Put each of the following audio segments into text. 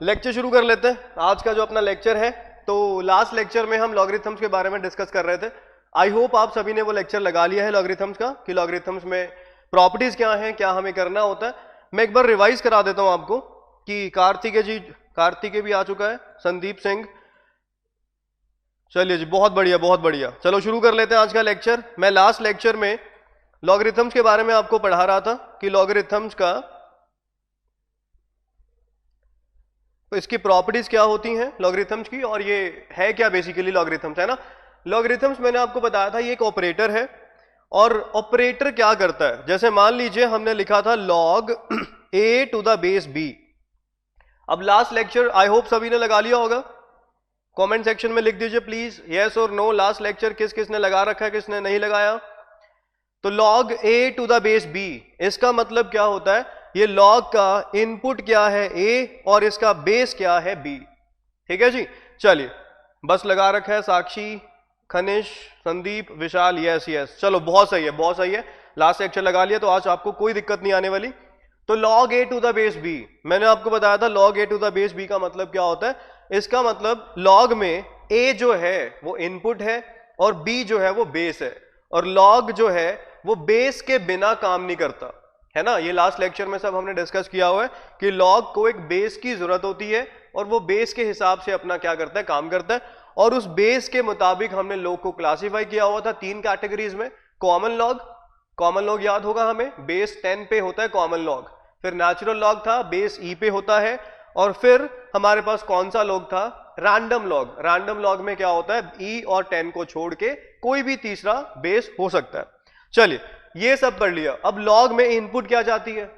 Lecture शुरू कर लेते हैं। आज का जो अपना लेक्चर है, तो लास्ट लेक्चर में हम लॉगरिथम्स के बारे में डिस्कस कर रहे थे। आई होप आप सभी ने वो लेक्चर लगा लिया है लॉगरिथम्स का, कि लॉगरिथम्स में प्रॉपर्टीज क्या हैं, क्या हमें करना होता है। मैं एक बार रिवाइज करा देता हूं आपको कि कार्तिके भी आ चुका है, संदीप सिंह, चलिए जी, बहुत बढ़िया बहुत बढ़िया। चलो शुरू कर लेते हैं आज का लेक्चर। मैं लास्ट लेक्चर में लॉगरिथम्स के बारे में आपको पढ़ा रहा था कि लॉगरिथम्स का, तो इसकी प्रॉपर्टीज क्या होती हैं लॉगरिथम्स की, और ये है क्या बेसिकली लॉगरिथम्स, है ना। लॉगरिथम्स मैंने आपको बताया था ये एक ऑपरेटर है, और ऑपरेटर क्या करता है, जैसे मान लीजिए हमने लिखा था log a to the base b। अब लास्ट लेक्चर आई होप सभी ने लगा लिया होगा, कमेंट सेक्शन में लिख दीजिए प्लीज यस और नो, लास्ट लेक्चर किस किस ने लगा रखा है, किसने नहीं लगाया। तो log a to the base b, इसका मतलब क्या होता है, ये log का इनपुट क्या है a और इसका बेस क्या है b। ठीक है जी, चलिए बस लगा रखा है साक्षी, खनिश, संदीप, विशाल, यस यस, चलो बहुत सही है बहुत सही है। लास्ट लेक्चर लगा लिया तो आज आपको कोई दिक्कत नहीं आने वाली। तो log a to the base b, मैंने आपको बताया था log a to the base b का मतलब क्या होता है। इसका मतलब log में a जो है वो इनपुट है और b जो है वो बेस है, और log जो है वो बेस के बिना काम नहीं करता, है ना। ये लास्ट लेक्चर में सब हमने डिस्कस किया हुआ है कि log को एक बेस की जरूरत होती है और वो बेस के हिसाब से अपना क्या करता है, काम करता है। और उस बेस के मुताबिक हमने log को क्लासिफाई किया हुआ था तीन कैटेगरीज में। कॉमन लॉग याद होगा हमें, बेस 10 पे होता है कॉमन लॉग, फिर नेचुरल लॉग था, बेस ई पे होता है, और फिर हमारे पास कौन सा लॉग था, रैंडम लॉग। रैंडम लॉग में क्या होता है, ई और 10 को छोड़ के कोई भी तीसरा बेस हो सकता है। चलिए ये सब पढ़ लिया। अब लॉग में इनपुट क्या जाती है,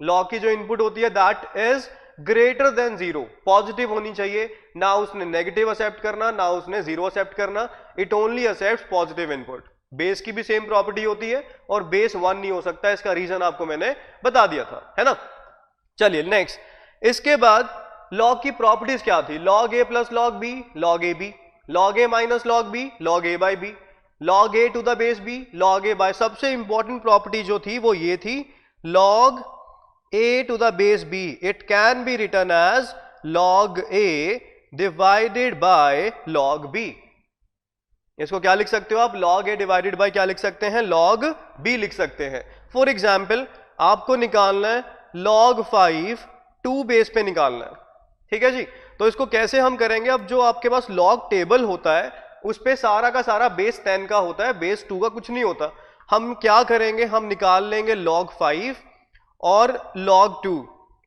लॉग की जो इनपुट होती है that is greater than 0, positive होनी चाहिए, ना उसने नेगेटिव एक्सेप्ट करना ना उसने 0 एक्सेप्ट करना, it only accepts positive input. Base की भी सेम प्रॉपर्टी होती है और बेस 1 नहीं हो सकता, इसका रीजन आपको मैंने बता दिया था, है ना। चलिए नेक्स्ट, इसके बाद लॉग की प्रॉपर्टीज क्या थी, log a plus log b log ab, log a minus log b log a by b, log a to the base b log a by, सबसे इंपॉर्टेंट प्रॉपर्टी जो थी वो ये थी, log a to the base b it can be written as log a divided by log b। इसको क्या लिख सकते हो आप, log a डिवाइडेड बाय क्या लिख सकते हैं, log b लिख सकते हैं। फॉर एग्जाम्पल आपको निकालना है log 5 2 बेस पे निकालना है, ठीक है जी। तो इसको कैसे हम करेंगे, अब जो आपके पास log टेबल होता है उस पे सारा का सारा बेस 10 का होता है, बेस 2 का कुछ नहीं होता। हम क्या करेंगे, हम निकाल लेंगे log 5 और log 2,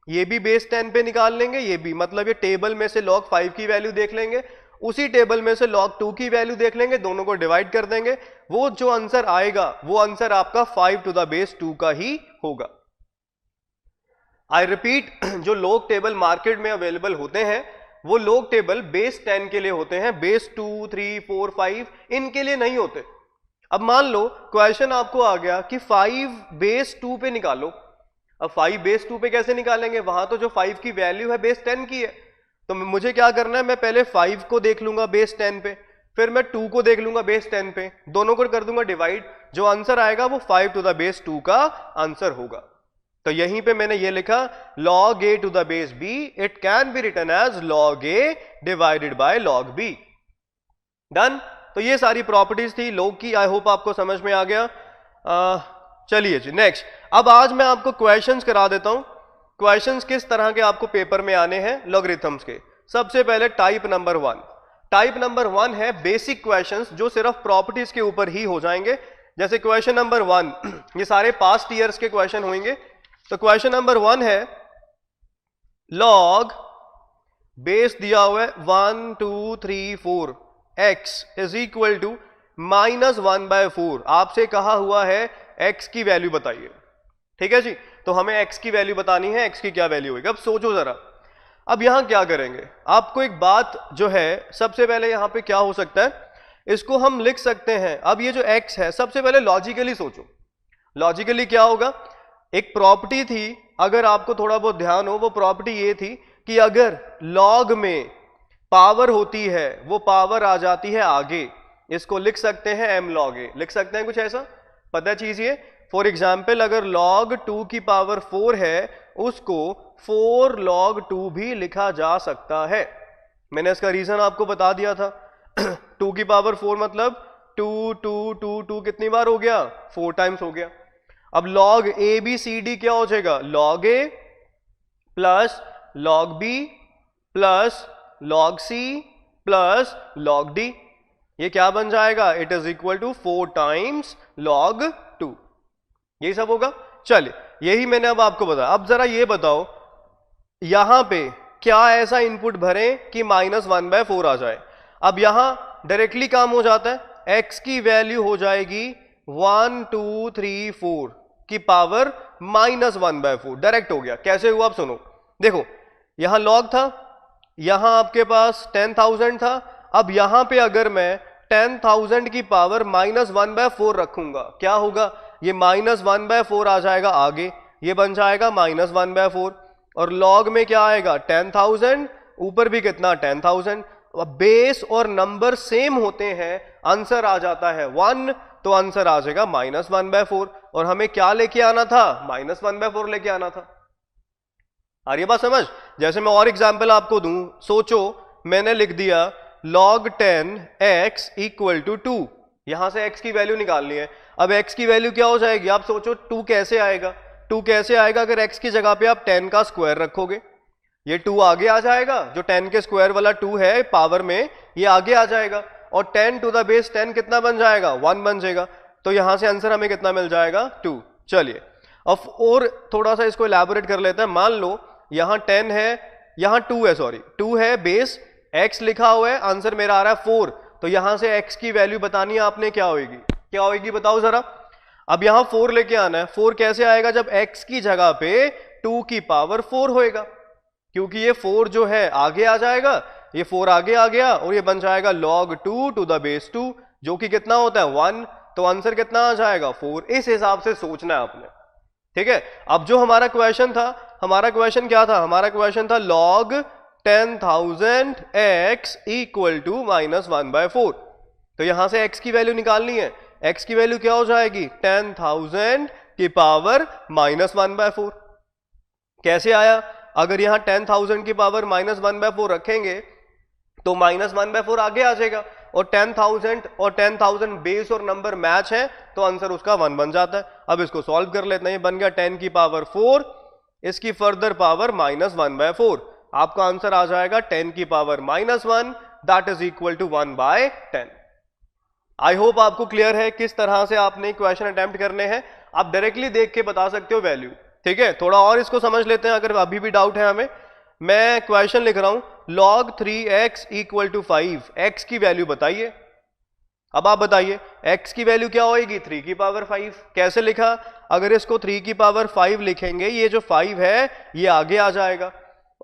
ये भी बेस 10 पे निकाल लेंगे, ये भी, मतलब ये टेबल में से log 5 की वैल्यू देख लेंगे, उसी टेबल में से log 2 की वैल्यू देख लेंगे, दोनों को डिवाइड कर देंगे, वो जो आंसर आएगा वो आंसर आपका 5 टू द बेस 2 का ही होगा। आई रिपीट, जो log टेबल मार्केट में अवेलेबल होते हैं वो log टेबल बेस 10 के लिए होते हैं, बेस 2 3 4 5 इनके लिए नहीं होते। अब मान लो क्वेश्चन आपको आ गया कि 5 बेस 2 पे निकालो, अब 5 बेस 2 पे कैसे निकालेंगे, वहां तो जो 5 की वैल्यू है बेस 10 की है, तो मुझे क्या करना है, मैं पहले 5 को देख लूंगा बेस 10 पे, फिर मैं 2 को देख लूंगा बेस 10 पे, दोनों को कर दूंगा डिवाइड, जो आंसर आएगा वो 5 टू द बेस 2 का आंसर होगा। तो यहीं पे मैंने ये लिखा log a to the base b it can be written as log a divided by log b। Done. तो ये सारी प्रॉपर्टीज थी log की, आई होप आपको समझ में आ गया। चलिए जी नेक्स्ट, अब आज मैं आपको क्वेश्चंस करा देता हूं। क्वेश्चंस किस तरह के आपको पेपर में आने हैं लॉगरिथम्स के। सबसे पहले टाइप नंबर 1, टाइप नंबर 1 है बेसिक क्वेश्चंस जो सिर्फ प्रॉपर्टीज के ऊपर ही हो जाएंगे। जैसे क्वेश्चन नंबर 1, ये सारे पास्ट ईयर्स के क्वेश्चन होंगे। तो क्वेश्चन नंबर 1 है, log बेस दिया हुआ है 1 2 3 4 x इज इक्वल टू -1/4, आपसे कहा हुआ है x की वैल्यू बताइए, ठीक है जी। तो हमें x की वैल्यू बतानी है, x की क्या वैल्यू होगी। अब सोचो जरा, अब यहां क्या करेंगे, आपको एक बात जो है, सबसे पहले यहां पे क्या हो सकता है, इसको हम लिख सकते हैं। अब ये जो x है, सबसे पहले लॉजिकली सोचो, लॉजिकली क्या होगा, एक प्रॉपर्टी थी, अगर आपको थोड़ा बहुत ध्यान हो, वो प्रॉपर्टी ये थी कि अगर log में पावर होती है वो पावर आ जाती है आगे, इसको लिख सकते हैं m log a, लिख सकते हैं कुछ ऐसा, पता चीज ये। फॉर एग्जाम्पल अगर log 2 की पावर 4 है उसको 4 log 2 भी लिखा जा सकता है। मैंने इसका रीजन आपको बता दिया था। 2 की पावर 4 मतलब 2 2 2 2 कितनी बार हो गया? 4 टाइम्स हो गया। अब log a b c d क्या हो जाएगा? log a plus log b plus log c plus log d, ये क्या बन जाएगा? It is equal to 4 times log 2। यही सब होगा। चलिए, यही मैंने अब आपको बताया। अब जरा ये बताओ, यहां पे क्या ऐसा इनपुट भरें कि -1/4 आ जाए? अब यहां डायरेक्टली काम हो जाता है। x की वैल्यू हो जाएगी 1 2 3 4 की पावर -1/4। डायरेक्ट हो गया। कैसे हुआ? आप सुनो। देखो, यहां log था, यहां आपके पास 10,000 था। अब यहां पे अगर मैं 10,000 की पावर -1/4 रखूंगा, क्या होगा? ये -1/4 आ जाएगा आगे, ये बन जाएगा -1/4। और log में क्या आएगा? 10,000, ऊपर भी कितना? 10,000। बेस और नंबर सेम होते हैं, आंसर आ जाता है 1, तो आंसर आ जाएगा -1/4। और हमें क्या लेके आना था? -1/4 लेके आना था। आ रही है बात समझ? जैसे मैं और एग्जाम्पल आपको दूं, सोचो मैंने लिख दिया log 10x इक्वल टू 2, यहां से x की वैल्यू निकालनी है। अब x की वैल्यू क्या हो जाएगी? आप सोचो 2 कैसे आएगा? 2 कैसे आएगा? अगर x की जगह पे आप 10 का स्क्वायर रखोगे, ये 2 आगे आ जाएगा। जो 10 के स्क्वायर वाला 2 है पावर में, ये आगे आ जाएगा। और 10 टू द बेस 10 कितना बन जाएगा? 1 बन जाएगा। तो यहां से आंसर हमें कितना मिल जाएगा? 2। चलिए, अब और थोड़ा सा इसको इलैबोरेट कर लेते हैं। मान लो यहां 10 है, यहां 2 है, सॉरी 2 है, बेस x लिखा हुआ है, आंसर मेरा आ रहा है 4। तो यहां से x की वैल्यू बतानी है आपने, क्या होगी? क्या होगी बताओ जरा। अब यहां 4 लेके आना है। 4 कैसे आएगा? जब x की जगह पे 2 की पावर 4 होएगा, क्योंकि ये 4 जो है आगे आ जाएगा, ये 4 आगे आ गया और ये बन जाएगा log 2 टू द बेस 2, जो कि कितना होता है? 1। तो आंसर कितना आ जाएगा? 4। इस हिसाब से सोचना है आपने, ठीक है। अब जो हमारा क्वेश्चन था, हमारा क्वेश्चन क्या था? हमारा क्वेश्चन था log 10,000 x इक्वल टू -1/4। तो यहां से x की वैल्यू निकालनी है। x की वैल्यू क्या हो जाएगी? 10,000 की पावर -1/4। कैसे आया? अगर यहां 10,000 की पावर -1/4 रखेंगे तो -1/4 आगे आ जाएगा, और 10,000 और 10,000 बेस और नंबर मैच है, तो आंसर उसका 1 बन जाता है। अब इसको सॉल्व कर लेते हैं। ये बन गया 10 की पावर 4, इसकी फर्दर पावर -1/4। आपका आंसर आ जाएगा 10 की power -1, that is equal to 1/10। I hope आपको क्लियर है किस तरह से आपने क्वेश्चन अटेम्प्ट करने हैं। आप डायरेक्टली देख के बता सकते हो वैल्यू, ठीक है। थोड़ा और इसको समझ लेते हैं अगर अभी भी डाउट है हमें। मैं क्वेश्चन लिख रहा हूं log 3x equal to 5, x की वैल्यू बताइए। अब आप बताइए x की वैल्यू क्या होगी? 3 की पावर 5। कैसे लिखा? अगर इसको 3 की पावर 5 लिखेंगे, ये जो 5 है ये आगे आ जाएगा,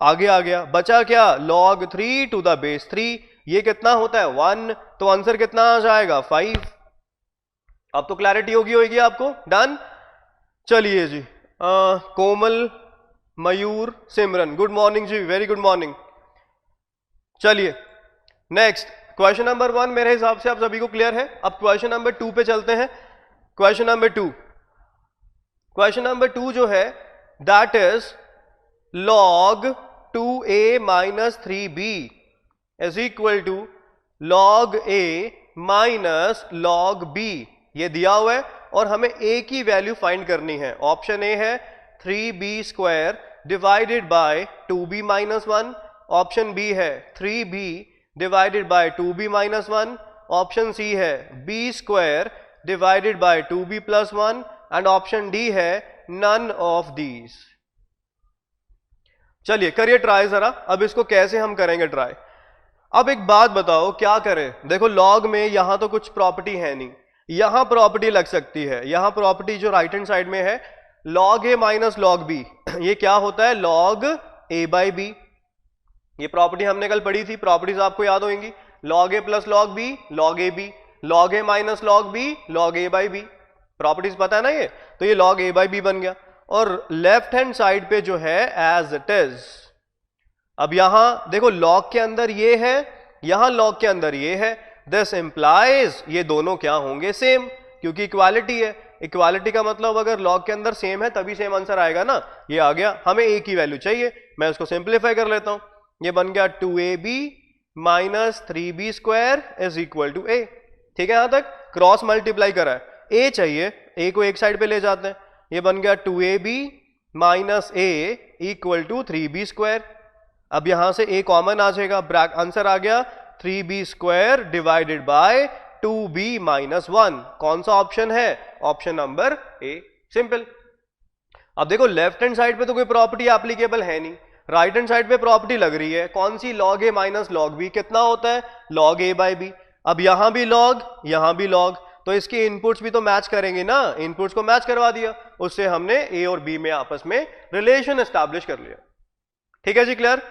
आगे आ गया। बचा क्या? log 3 टू द बेस 3, ये कितना होता है? 1। तो आंसर कितना आ जाएगा? 5। अब तो क्लैरिटी होगी आपको। डन। चलिए जी, कोमल, मयूर, सिमरन, गुड मॉर्निंग जी, वेरी गुड मॉर्निंग। चलिए नेक्स्ट, क्वेश्चन नंबर 1 मेरे हिसाब से आप सभी को क्लियर है। अब क्वेश्चन नंबर 2 पे चलते हैं। क्वेश्चन नंबर 2, क्वेश्चन नंबर 2 जो है that is log 2a minus 3b is equal to log a minus log b। ये दिया हुआ है और हमें a की वैल्यू फाइंड करनी है। ऑप्शन ए है 3b square divided by 2b minus 1, option B है 3b divided by 2b minus 1, option C है b square divided by 2b plus 1, and option D है नन ऑफ दीज। चलिए करिए try जरा। अब इसको कैसे हम करेंगे ट्राई? अब एक बात बताओ, क्या करें? देखो लॉग में यहां तो कुछ प्रॉपर्टी है नहीं, यहां प्रॉपर्टी लग सकती है। यहां प्रॉपर्टी जो राइट हैंड साइड में है log a minus log b, ये क्या होता है? log a by b। ये प्रॉपर्टी हमने कल पढ़ी थी, प्रॉपर्टीज आपको याद होंगी। log a plus log b, log a b, log a minus log b, log a by b। Properties पता है ना ये? तो ये log a बाई b बन गया। और लेफ्ट हैंड साइड पे जो है एज इट इज। अब यहां देखो log के अंदर ये है, यहां log के अंदर ये है। दिस इंप्लाइज ये दोनों क्या होंगे? सेम, क्योंकि इक्वालिटी है। इक्वालिटी का मतलब अगर लॉग के अंदर सेम है तभी सेम आंसर आएगा ना। ये आ गया, हमें ए की वैल्यू चाहिए, मैं उसको सिंप्लीफाई कर लेता हूं। ये बन गया 2ab minus 3b square is equal to A. ठीक है, यहां तक क्रॉस मल्टीप्लाई करा है, ए चाहिए, ए को एक साइड पे ले जाते हैं। ये बन गया 2ab minus a equal to 3b square. अब यहां से ए कॉमन आ जाएगा, आंसर आ गया 3b square divided by 2b minus 1। कौन सा ऑप्शन है? Option number A, simple. अब देखो लेफ्ट हैंड साइड पे तो कोई प्रॉपर्टी एप्लीकेबल है नहीं, राइट हैंड साइड पे प्रॉपर्टी लग रही है। कौन सी? Log a minus log b. कितना होता है? Log a by b. अब यहां भी लॉग, यहां भी लॉग, तो इसके इनपुट्स भी तो मैच करेंगे ना। इनपुट्स को मैच करवा दिया, उससे हमने ए और बी में आपस में रिलेशन एस्टैब्लिश कर लिया। ठीक है जी, क्लियर?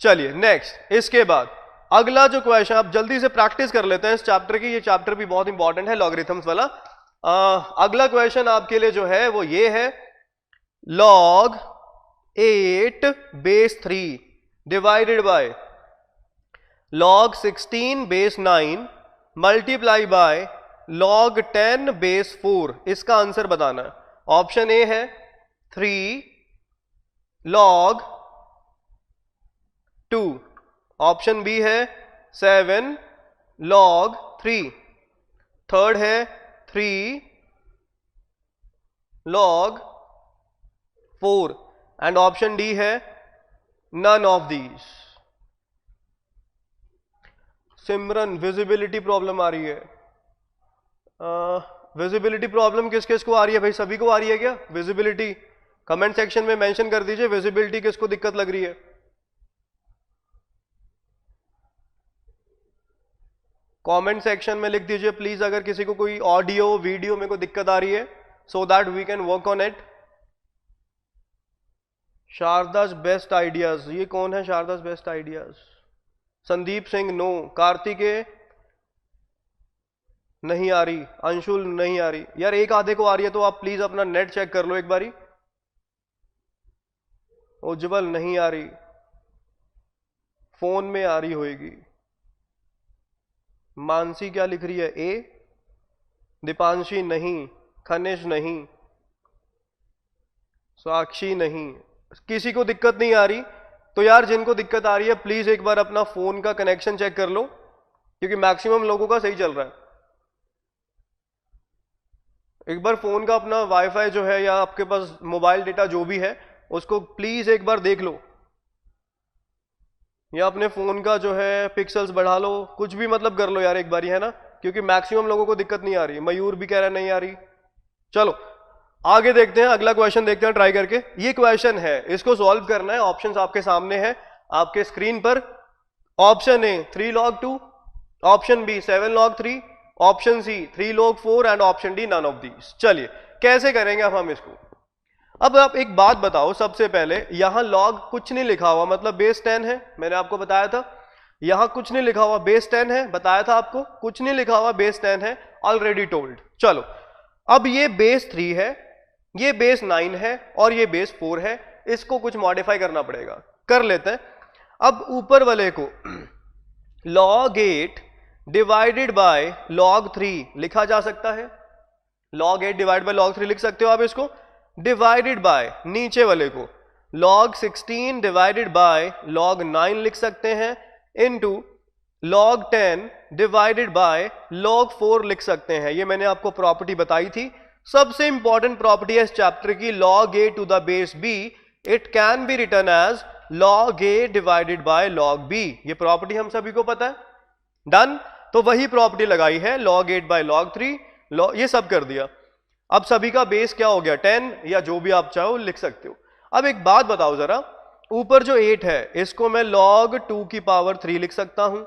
चलिए नेक्स्ट, इसके बाद अगला जो क्वेश्चन, आप जल्दी से प्रैक्टिस कर लेते हैं इस चैप्टर की, ये चैप्टर भी बहुत इंपॉर्टेंट है लॉगरिथम्स वाला। अगला क्वेश्चन आपके लिए जो है वो ये है, log 8 base 3 divided by log 16 base 9 multiply by log 10 base 4। इसका आंसर बताना है। ऑप्शन ए है 3 log 2, ऑप्शन बी है 7 log 3, थर्ड है 3 log 4 एंड ऑप्शन डी है none of these. Simran visibility problem आ रही है। विजिबिलिटी प्रॉब्लम किस किस को आ रही है भाई? सभी को आ रही है क्या विजिबिलिटी? कमेंट सेक्शन में मेंशन कर दीजिए विजिबिलिटी किसको दिक्कत लग रही है। कमेंट सेक्शन में लिख दीजिए प्लीज अगर किसी को कोई ऑडियो वीडियो में कोई दिक्कत आ रही है, so that we can work on it. Sharda's best ideas, ये कौन है Sharda's best ideas? Sandeep Singh no, Kartikeya नहीं आ रही, अंशुल नहीं आ रही। यार एक आधे को आ रही है तो आप प्लीज अपना नेट चेक कर लो एक बारी। उज्जवल नहीं आ रही, फोन में आ रही होगी। मानसी क्या लिख रही है? ए। दीपांशी नहीं, खनिज नहीं, साक्षी नहीं। किसी को दिक्कत नहीं आ रही तो यार जिनको दिक्कत आ रही है प्लीज एक बार अपना फोन का कनेक्शन चेक कर लो, क्योंकि मैक्सिमम लोगों का सही चल रहा है। एक बार फोन का अपना वाईफाई जो है या आपके पास मोबाइल डेटा जो भी है उसको प्लीज एक बार देख लो, या अपने फोन का जो है पिक्सल्स बढ़ा लो, कुछ भी मतलब कर लो यार एक बारी, है ना, क्योंकि मैक्सिमम लोगों को दिक्कत नहीं आ रही। मयूर भी कह रहा है नहीं आ रही। चलो आगे देखते हैं, अगला क्वेश्चन देखते हैं ट्राई करके। ये क्वेश्चन है, इसको सॉल्व करना है। ऑप्शंस आपके सामने हैं आपके स्क्रीन पर। Option A 3 log 2, option B 7 log 3, option C 3 log 4 and option D none of these. चलिए कैसे करेंगे अब हम इसको। अब आप एक बात बताओ, सबसे पहले यहां log कुछ नहीं लिखा हुआ, मतलब बेस 10 है, मैंने आपको बताया था। यहां कुछ नहीं लिखा हुआ, बेस 10 है, बताया था आपको, कुछ नहीं लिखा हुआ, बेस 10 है, ऑलरेडी टोल्ड। चलो अब ये बेस 3 है, ये बेस 9 है और ये बेस 4 है, इसको कुछ मॉडिफाई करना पड़ेगा, कर लेते हैं। अब ऊपर वाले को log 8 डिवाइडेड बाय log 3 लिखा जा सकता है। log 8 डिवाइड बाय log 3 लिख सकते हो आप इसको, डिवाइडेड बाय नीचे वाले को log 16 डिवाइडेड बाय log 9 लिख सकते हैं, into log 10 divided by log 4 लिख सकते हैं। ये मैंने आपको प्रॉपर्टी बताई थी, सबसे इंपॉर्टेंट प्रॉपर्टी है इस चैप्टर की, log a to the base b it can be written as log a divided by log b। ये प्रॉपर्टी हम सभी को पता है, डन। तो वही प्रॉपर्टी लगाई है, log 8 बाय log 3, ये सब कर दिया। अब सभी का बेस क्या हो गया? 10, या जो भी आप चाहो लिख सकते हो। अब एक बात बताओ जरा, ऊपर जो 8 है इसको मैं log 2 की पावर 3 लिख सकता हूं,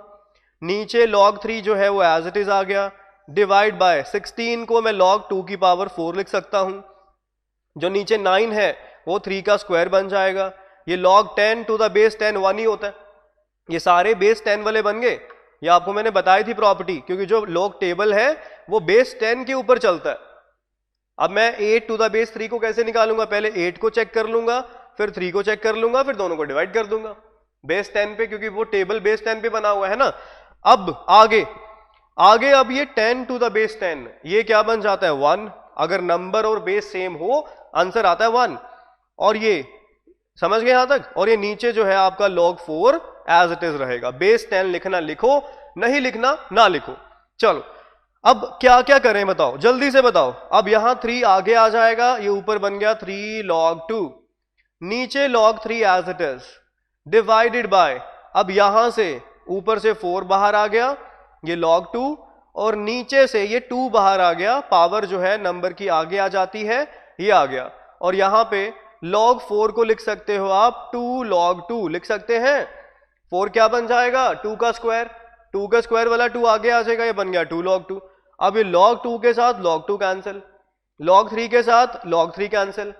नीचे log 3 जो है वो एज इट इज आ गया, डिवाइड बाय 16 को मैं log 2 की पावर 4 लिख सकता हूं, जो नीचे 9 है वो 3 का स्क्वायर बन जाएगा। ये log 10 टू द बेस 10 1 ही होता है। ये सारे बेस 10 वाले बन गए, ये आपको मैंने बताई थी प्रॉपर्टी, क्योंकि जो log टेबल है वो बेस 10 के ऊपर चलता है। अब मैं 8 टू द बेस 3 को कैसे निकालूंगा? पहले 8 को चेक कर लूंगा, फिर 3 को चेक कर लूंगा, फिर दोनों को डिवाइड कर दूंगा बेस 10 पे, क्योंकि वो टेबल बेस 10 पे बना हुआ है ना। अब आगे अब ये 10 टू द बेस 10 ये क्या बन जाता है? 1। अगर नंबर और बेस सेम हो आंसर आता है 1। और ये समझ गए यहां तक। और ये नीचे जो है आपका log 4 एज इट इज रहेगा। बेस 10 लिखना लिखो, नहीं लिखना ना लिखो। चलो अब क्या क्या करें बताओ, जल्दी से बताओ। अब यहां 3 आगे आ जाएगा, ये ऊपर बन गया 3 log 2, नीचे log 3 as it is divided by, अब यहां से ऊपर से 4 बाहर आ गया, ये log 2, और नीचे से ये 2 बाहर आ गया, पावर जो है नंबर की आगे आ जाती है, ये आ गया। और यहां पे log 4 को लिख सकते हो आप 2 log 2 लिख सकते हैं। 4 क्या बन जाएगा 2 का स्क्वायर, 2 का स्क्वायर वाला 2 आगे आ जाएगा, ये बन गया 2 log 2। अब ये log 2 के साथ log 2 कैंसिल, log 3 के साथ log 3 कैंसिल,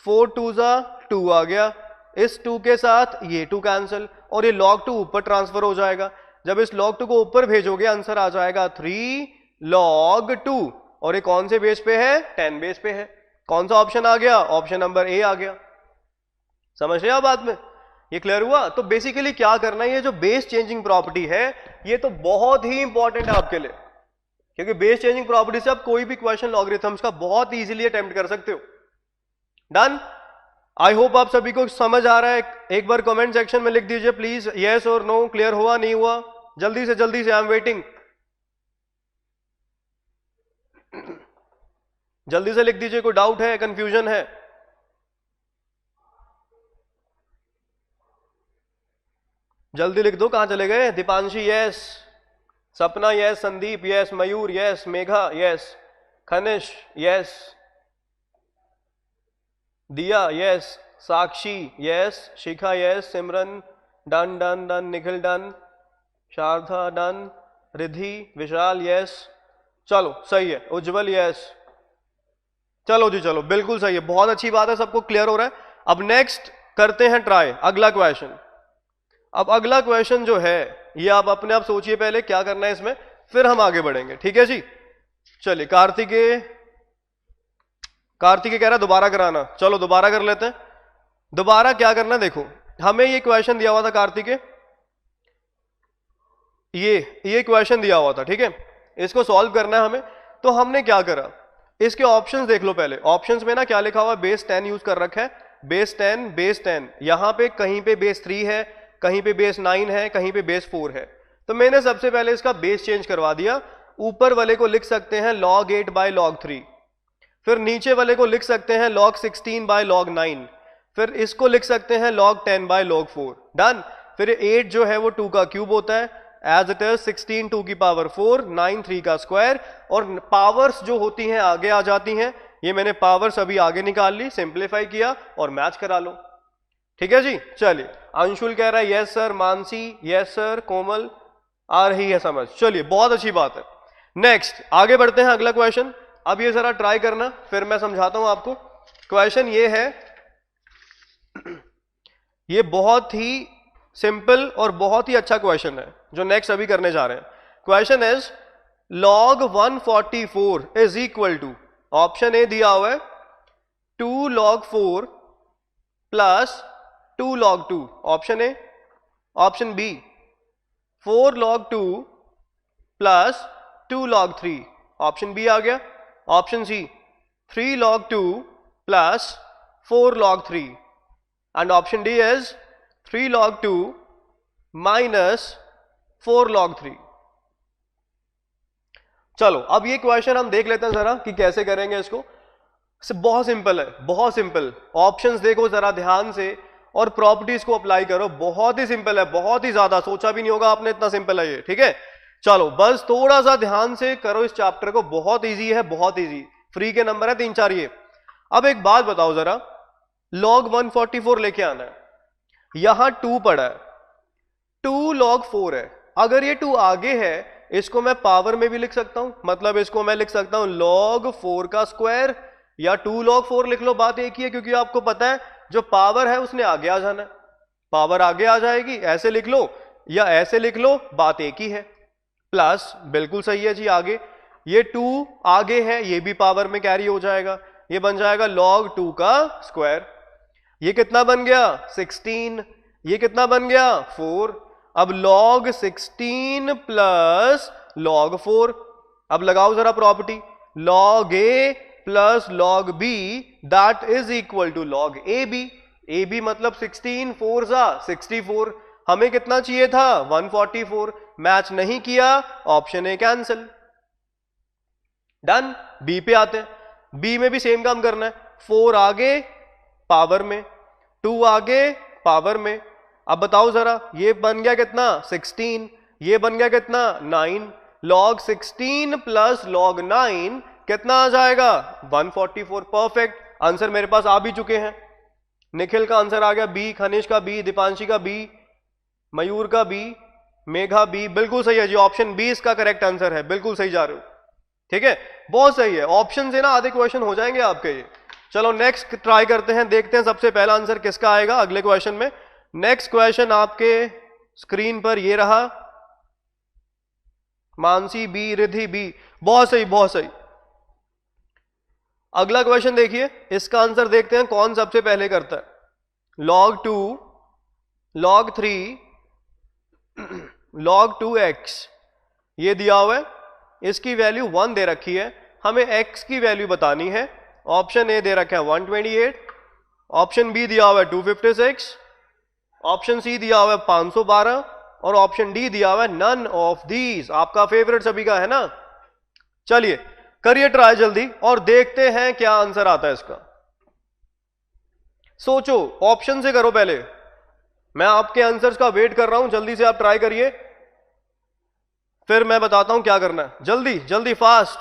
4 2 जा 2 आ गया, इस 2 के साथ ये 2 कैंसिल, और ये log 2 ऊपर ट्रांसफर हो जाएगा। जब इस log 2 को ऊपर भेजोगे आंसर आ जाएगा 3 log 2। और ये कौन से बेस पे है 10 बेस पे है। कौन सा ऑप्शन आ गया, ऑप्शन नंबर ए आ गया। समझ रहे हैं आप बात में, ये क्लियर हुआ। तो बेसिकली क्या करना है, ये जो बेस चेंजिंग प्रॉपर्टी है ये तो बहुत ही इंपॉर्टेंट है आपके लिए, क्योंकि बेस चेंजिंग प्रॉपर्टी से आप कोई भी क्वेश्चन लॉगरिथम्स का बहुत इजीली अटेम्प्ट कर सकते हो। डन। आई होप आप सभी को समझ आ रहा है। एक बार कमेंट सेक्शन में लिख दीजिए प्लीज, यस और नो, क्लियर हुआ नहीं हुआ, जल्दी से आई एम वेटिंग। जल्दी से लिख दीजिए, कोई डाउट है, कंफ्यूजन है। जल्दी लिख दो, कहां चले गए। Deepanshi yes, Sapna yes, Sandeep yes, Mayur yes, Megha yes, Khanish yes, Diya yes, Sakshi yes, Shikha yes, Simran done done done, Nikhil done, Sharda done, Riddhi, Vishal yes, चलो सही है, उज्जवल यस, चलो जी चलो बिल्कुल सही है, बहुत अच्छी बात है, सबको क्लियर हो रहा है। अब नेक्स्ट करते हैं ट्राई, अगला क्वेश्चन। अब अगला क्वेश्चन जो है ये आप अपने आप सोचिए पहले क्या करना है इसमें, फिर हम आगे बढ़ेंगे, ठीक है जी। चलिए कार्तिकेय कह रहा है दोबारा कराना, चलो दोबारा कर लेते हैं। दोबारा क्या करना, देखो हमें ये क्वेश्चन दिया हुआ था कार्तिकेय, ये क्वेश्चन दिया हुआ था, ठीक है, इसको सॉल्व करना है हमें। तो हमने क्या करा, इसके ऑप्शंस देख लो पहले। ऑप्शंस में ना क्या लिखा हुआ, बेस 10 यूज कर रखा है, बेस 10, यहां पे कहीं पे बेस 3 है, कहीं पे बेस 9 है, कहीं पे बेस 4 है। तो मैंने सबसे पहले इसका बेस चेंज करवा दिया। ऊपर वाले को लिख सकते हैं log 8 बाय log 3, फिर नीचे वाले को लिख सकते हैं log 16 बाय log 9, फिर इसको लिख सकते हैं log 10 बाय log 4। डन। फिर 8 जो है वो 2 का क्यूब होता है, एज इट इज 16 2 की पावर 4, 9 3 का स्क्वायर, और पावर्स जो होती हैं आगे आ जाती हैं। ये मैंने पावर्स अभी आगे निकाल ली, सिंप्लीफाई किया और मैच करा लो, ठीक है जी। चलिए अंशुल कह रहा है yes sir, Mansi yes sir, Komal आ रही है समझ, चलिए बहुत अच्छी बात है। नेक्स्ट आगे बढ़ते हैं, अगला क्वेश्चन। अब ये जरा ट्राई करना, फिर मैं समझाता हूं आपको। क्वेश्चन ये है, ये बहुत ही सिंपल और बहुत ही अच्छा क्वेश्चन है जो नेक्स्ट अभी करने जा रहे हैं। Question is log 144 is equal to, option A दिया हुआ है 2 log 4 plus 2 log 2, option A. Option B 4 log 2 plus 2 log 3, option B आ गया। Option C 3 log 2 plus 4 log 3, and option D is 3 log 2 minus 4 log 3। चलो अब ये question हम देख लेते हैं जरा कि कैसे करेंगे इसको। बहुत सिंपल है, बहुत सिंपल। ऑप्शंस देखो जरा ध्यान से और प्रॉपर्टीज को अप्लाई करो, बहुत ही सिंपल है, बहुत ही ज्यादा, सोचा भी नहीं होगा आपने इतना सिंपल है ये, ठीक है। चलो बस थोड़ा सा ध्यान से करो इस चैप्टर को, बहुत इजी है, बहुत इजी, फ्री के नंबर है 3-4 ये। अब एक बात बताओ जरा, log 144 लेके आना है, यहां 2 पड़ा है, 2 log 4 है, अगर ये 2 आगे है इसको मैं पावर में भी लिख सकता हूं, मतलब इसको मैं लिख सकता हूं log 4 का स्क्वायर या 2 log 4 लिख लो, बात एक ही है, क्योंकि आपको पता है जो पावर है उसने आगे आ जाना है, पावर आगे आ जाएगी, ऐसे लिख लो या ऐसे लिख लो, बात एक ही है। प्लस बिल्कुल सही है जी, आगे ये 2 आगे है, ये भी पावर में कैरी हो जाएगा, ये बन जाएगा log 2 का स्क्वायर। ये कितना बन गया 16, ये कितना बन गया 4। अब log 16 प्लस log 4, अब लगाओ जरा property, log a plus log b that is equal to log ab। ab मतलब 16 4 जा 64, हमें कितना चाहिए था 144, मैच नहीं किया, option A cancel. Done. B पे आते हैं, बी में भी सेम काम करना है, 4 आगे पावर में, 2 आगे पावर में। अब बताओ जरा, ये बन गया कितना 16, ये बन गया कितना 9, log 16 प्लस log 9 कितना आ जाएगा 144। परफेक्ट, आंसर मेरे पास आ भी चुके हैं। निखिल का आंसर आ गया बी, खनिश का बी, दीपांशी का बी, मयूर का बी, मेघा बी, बिल्कुल सही है जी, ऑप्शन बी इसका करेक्ट आंसर है, बिल्कुल सही जा रहे हो। ठीक है, बहुत सही है, ऑप्शन से ना आधे क्वेश्चन हो जाएंगे आपके ये। चलो नेक्स्ट ट्राई करते हैं, देखते हैं सबसे पहला आंसर किसका आएगा अगले क्वेश्चन में। नेक्स्ट क्वेश्चन आपके स्क्रीन पर ये रहा, मानसी बी, रिधि बी, बहुत सही बहुत सही। अगला क्वेश्चन देखिए, इसका आंसर देखते हैं कौन सबसे पहले करता है। log 2 log 3 log 2x ये दिया हुआ है, इसकी वैल्यू 1 दे रखी है, हमें x की वैल्यू बतानी है। ऑप्शन ए दे रखा है 128, ऑप्शन बी दिया हुआ है 256, ऑप्शन सी दिया हुआ है 512 और ऑप्शन डी दिया हुआ है नन ऑफ दीज। आपका फेवरेट सभी का है ना। चलिए करिए ट्राई जल्दी और देखते हैं क्या आंसर आता है इसका। सोचो, ऑप्शन से करो पहले, मैं आपके आंसर्स का वेट कर रहा हूं, जल्दी से आप ट्राई करिए, फिर मैं बताता हूं क्या करना है। जल्दी जल्दी फास्ट,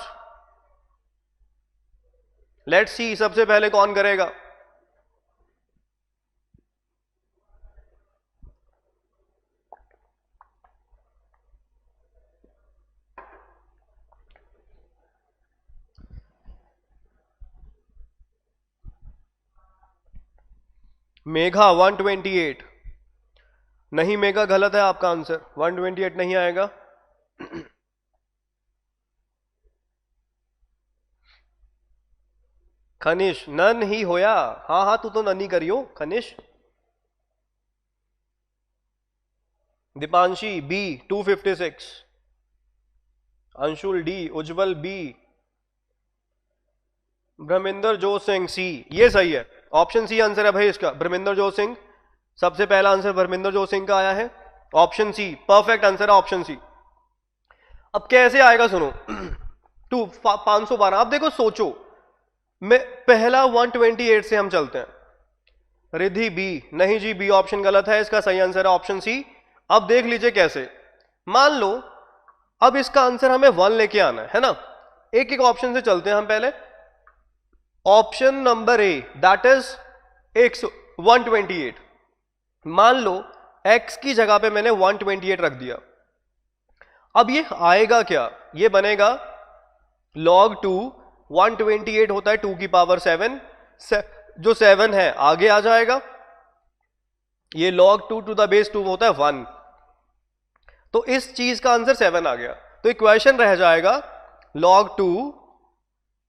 लेट्स सी सबसे पहले कौन करेगा। मेघा 128, नहीं मेघा गलत है आपका आंसर, 128 नहीं आएगा। खनिश नन ही होया, हाँ हाँ तू तो नन ही करियो खनिश। दीपांशी बी 256, अंशुल डी, उज्जवल बी, ब्रह्मिंदर जोत सिंह सी, ये सही है, ऑप्शन सी आंसर है भाई इसका, ब्रह्मिंदर जोत सिंह, सबसे पहला आंसर ब्रह्मिंदर जोत सिंह का आया है, ऑप्शन सी परफेक्ट आंसर है, ऑप्शन सी। अब कैसे आएगा सुनो, 512। अब देखो सोचो, मैं पहला 128 से हम चलते हैं। रिधि बी, नहीं जी बी ऑप्शन गलत है, इसका सही आंसर है ऑप्शन सी। अब देख लीजिए कैसे, मान लो अब इसका आंसर हमें 1 लेके आना है ना, एक एक ऑप्शन से चलते हैं हम पहले। Option number A that is 128, मान लो x की जगह पे मैंने 128 रख दिया। अब ये आएगा क्या, ये बनेगा log 2, 128 होता है 2 की पावर 7, जो 7 है आगे आ जाएगा, ये log 2 टू द बेस 2 होता है 1, तो इस चीज का आंसर 7 आ गया। तो इक्वेशन रह जाएगा log 2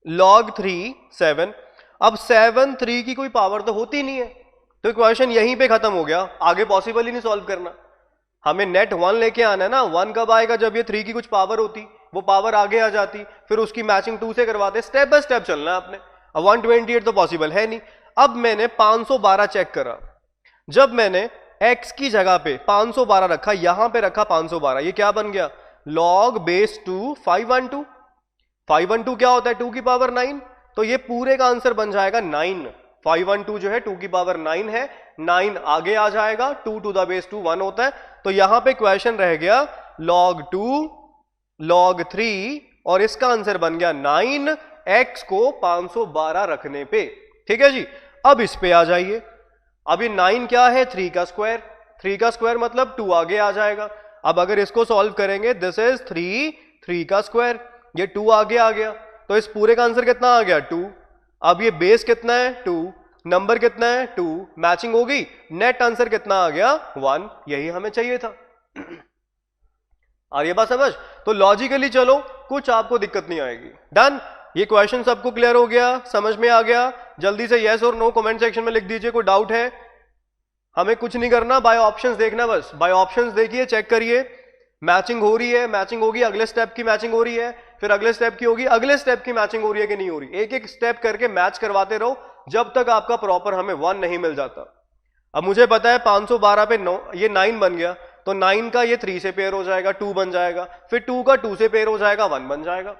log 3 7। अब 7 3 की कोई पावर तो होती नहीं है, तो इक्वेशन यहीं पे खत्म हो गया, आगे पॉसिबल ही नहीं सॉल्व करना। हमें नेट 1 लेके आना है ना, 1 कब आएगा जब ये 3 की कुछ पावर होती, वो पावर आगे आ जाती, फिर उसकी मैचिंग 2 से करवाते, स्टेप बाय स्टेप चलना है आपने। अब 128 तो पॉसिबल है नहीं। अब मैंने 512 चेक करा, जब मैंने x की जगह पे 512 रखा, यहां पे रखा 512, ये क्या बन गया log बेस 2 512। 512 क्या होता है 2 की पावर 9, तो ये पूरे का आंसर बन जाएगा 9। 512 जो है 2 की पावर 9 है, 9 आगे आ जाएगा, 2 टू द बेस 2 1 होता है, तो यहां पे क्वेश्चन रह गया log 2 log 3 और इसका आंसर बन गया 9 x को 512 रखने पे। ठीक है जी, अब इस पे आ जाइए, अभी 9 क्या है 3 का स्क्वायर, 3 का स्क्वायर मतलब 2 आगे आ जाएगा। अब अगर इसको सॉल्व करेंगे, दिस इज 3 का स्क्वायर, ये 2 आगे आ गया, तो इस पूरे का आंसर कितना आ गया 2। अब ये बेस कितना है 2, नंबर कितना है 2, मैचिंग हो गई, नेट आंसर कितना आ गया 1, यही हमें चाहिए था। आ रही है बात समझ? तो लॉजिकली चलो, कुछ आपको दिक्कत नहीं आएगी। डन, ये क्वेश्चन सबको क्लियर हो गया, समझ में आ गया? जल्दी से यस और नो कमेंट सेक्शन में लिख दीजिए, कोई डाउट है? हमें कुछ नहीं करना, बाय ऑप्शंस देखना, बस बाय ऑप्शंस देखिए, चेक करिए, मैचिंग हो रही है, मैचिंग होगी, अगले स्टेप की मैचिंग हो रही है, फिर अगले स्टेप की होगी, अगले स्टेप की मैचिंग हो रही है कि नहीं हो रही, एक एक स्टेप करके मैच करवाते रहो जब तक आपका प्रॉपर हमें 1 नहीं मिल जाता। अब मुझे पता है 512 पे 9 ये 9 बन गया, तो 9 का ये 3 से पेयर हो जाएगा, 2 बन जाएगा, फिर 2 का 2 से पेयर हो जाएगा, 1 बन जाएगा,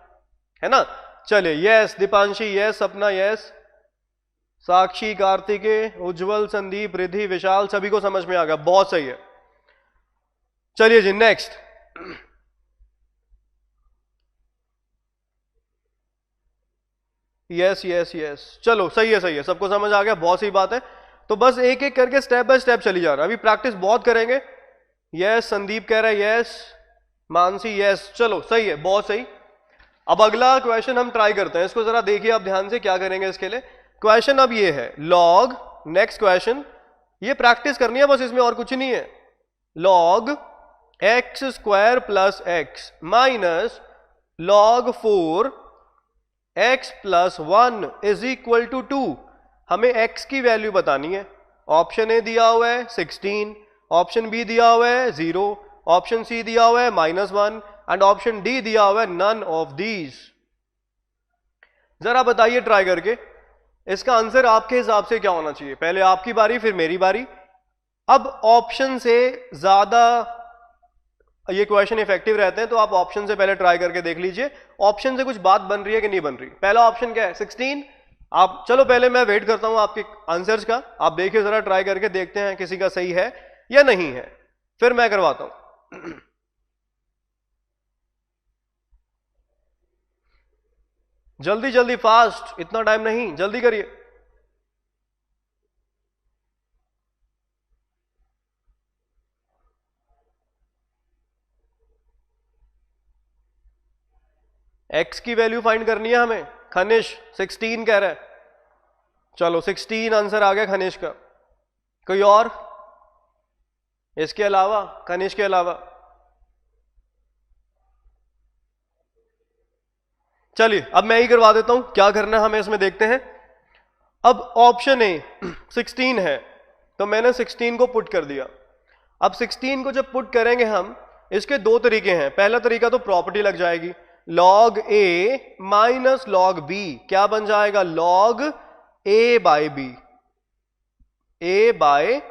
है ना। चलिए, yes Deepanshi, yes Sapna, yes साक्षी, कार्तिकेय, उज्जवल, संदीप, रिधि, विशाल, सभी को समझ में आ गया, बहुत सही है। चलिए जी नेक्स्ट, यस यस यस, चलो सही है, सही है, सबको समझ आ गया, बहुत सही बात है। तो बस एक एक करके स्टेप बाय स्टेप चली जा रहा है, अभी प्रैक्टिस बहुत करेंगे। यस संदीप कह रहा है, यस मानसी, यस, चलो सही है, बहुत सही। अब अगला क्वेश्चन हम ट्राई करते हैं, इसको जरा देखिए आप ध्यान से, क्या करेंगे इसके लिए। क्वेश्चन अब ये है लॉग, नेक्स्ट क्वेश्चन, ये प्रैक्टिस करनी है बस, इसमें और कुछ नहीं है। Log x square plus x minus log 4 x plus 1 is equal to 2। हमें x की वैल्यू बतानी है। ऑप्शन ए दिया हुआ है 16, ऑप्शन बी दिया हुआ है 0, ऑप्शन सी दिया हुआ है -1 एंड ऑप्शन डी दिया हुआ है नन ऑफ दीज। जरा बताइए ट्राई करके, इसका आंसर आपके हिसाब से क्या होना चाहिए। पहले आपकी बारी, फिर मेरी बारी। अब ऑप्शन से ज्यादा ये क्वेश्चन इफेक्टिव रहते हैं, तो आप ऑप्शन से पहले ट्राई करके देख लीजिए, ऑप्शन से कुछ बात बन रही है कि नहीं बन रही। पहला ऑप्शन क्या है 16। आप चलो पहले मैं वेट करता हूं आपके आंसर्स का, आप देखिए जरा ट्राई करके देखते हैं किसी का सही है या नहीं है, फिर मैं करवाता हूं। जल्दी जल्दी, फास्ट, इतना टाइम नहीं, जल्दी करिए। एक्स की वैल्यू फाइंड करनी है हमें। खनिश 16 कह रहा है, चलो 16 आंसर आ गया खनिश का। कोई और इसके अलावा, खनिश के अलावा? चलिए अब मैं ही करवा देता हूं, क्या करना है हमें इसमें देखते हैं। अब ऑप्शन ए 16 है, तो मैंने 16 को पुट कर दिया। अब 16 को जब पुट करेंगे हम, इसके दो तरीके हैं। पहला तरीका तो प्रॉपर्टी लग जाएगी, log a minus log B, क्या बन जाएगा log a by B, A by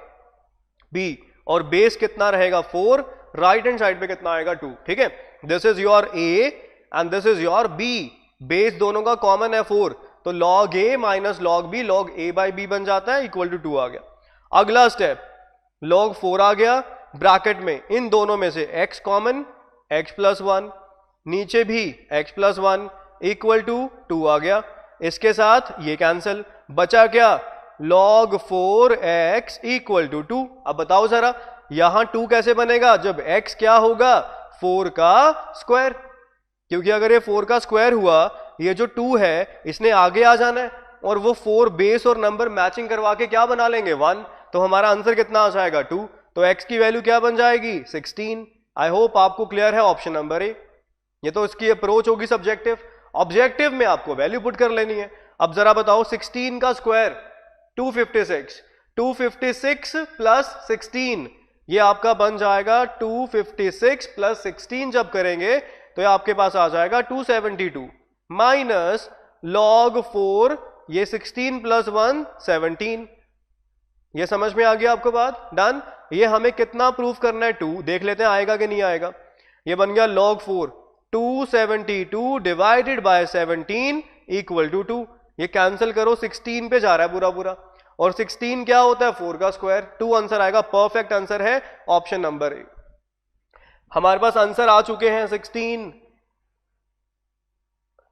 B, और बेस कितना रहेगा 4, राइट हैंड साइड पे कितना आएगा 2, ठीक है। This is your a and this is your b, base दोनों का कॉमन है 4, तो log a minus log b, log a by b बन जाता है, इक्वल टू 2 आ गया। अगला स्टेप, लॉग 4 आ गया, ब्रैकेट में इन दोनों में से x कॉमन, x प्लस 1, नीचे भी x प्लस 1 इक्वल टू 2 आ गया। इसके साथ ये कैंसिल, बचा क्या log 4x इक्वल टू 2। अब बताओ जरा यहां 2 कैसे बनेगा, जब x क्या होगा 4 का स्क्वायर, क्योंकि अगर ये 4 का स्क्वायर हुआ, ये जो 2 है इसने आगे आ जाना है, और वो 4 बेस और नंबर मैचिंग करवा के क्या बना लेंगे 1, तो हमारा आंसर कितना आ जाएगा 2, तो x की वैल्यू क्या बन जाएगी 16। आई होप आपको क्लियर है ऑप्शन नंबर ए। ये तो इसकी अप्रोच होगी सब्जेक्टिव, ऑब्जेक्टिव में आपको वैल्यू पुट कर लेनी है। अब जरा बताओ 16 का स्क्वायर 256, 256 प्लस 16, ये आपका बन जाएगा 256 प्लस 16, जब करेंगे तो ये आपके पास आ जाएगा 272 माइनस लॉग 4, ये 16 प्लस 1 17। ये समझ में आ गया आपको बात, डन। ये हमें कितना प्रूफ करना है 2, देख लेते हैं आएगा कि नहीं आएगा। ये बन गया log 4, 272 divided by 17 equal to 2। ये कैंसिल करो, 16 पे जा रहा है पूरा पूरा, और 16 क्या होता है 4 का स्क्वायर, 2 आंसर आएगा। परफेक्ट आंसर है ऑप्शन नंबर ए। हमारे पास आंसर आ चुके हैं 16,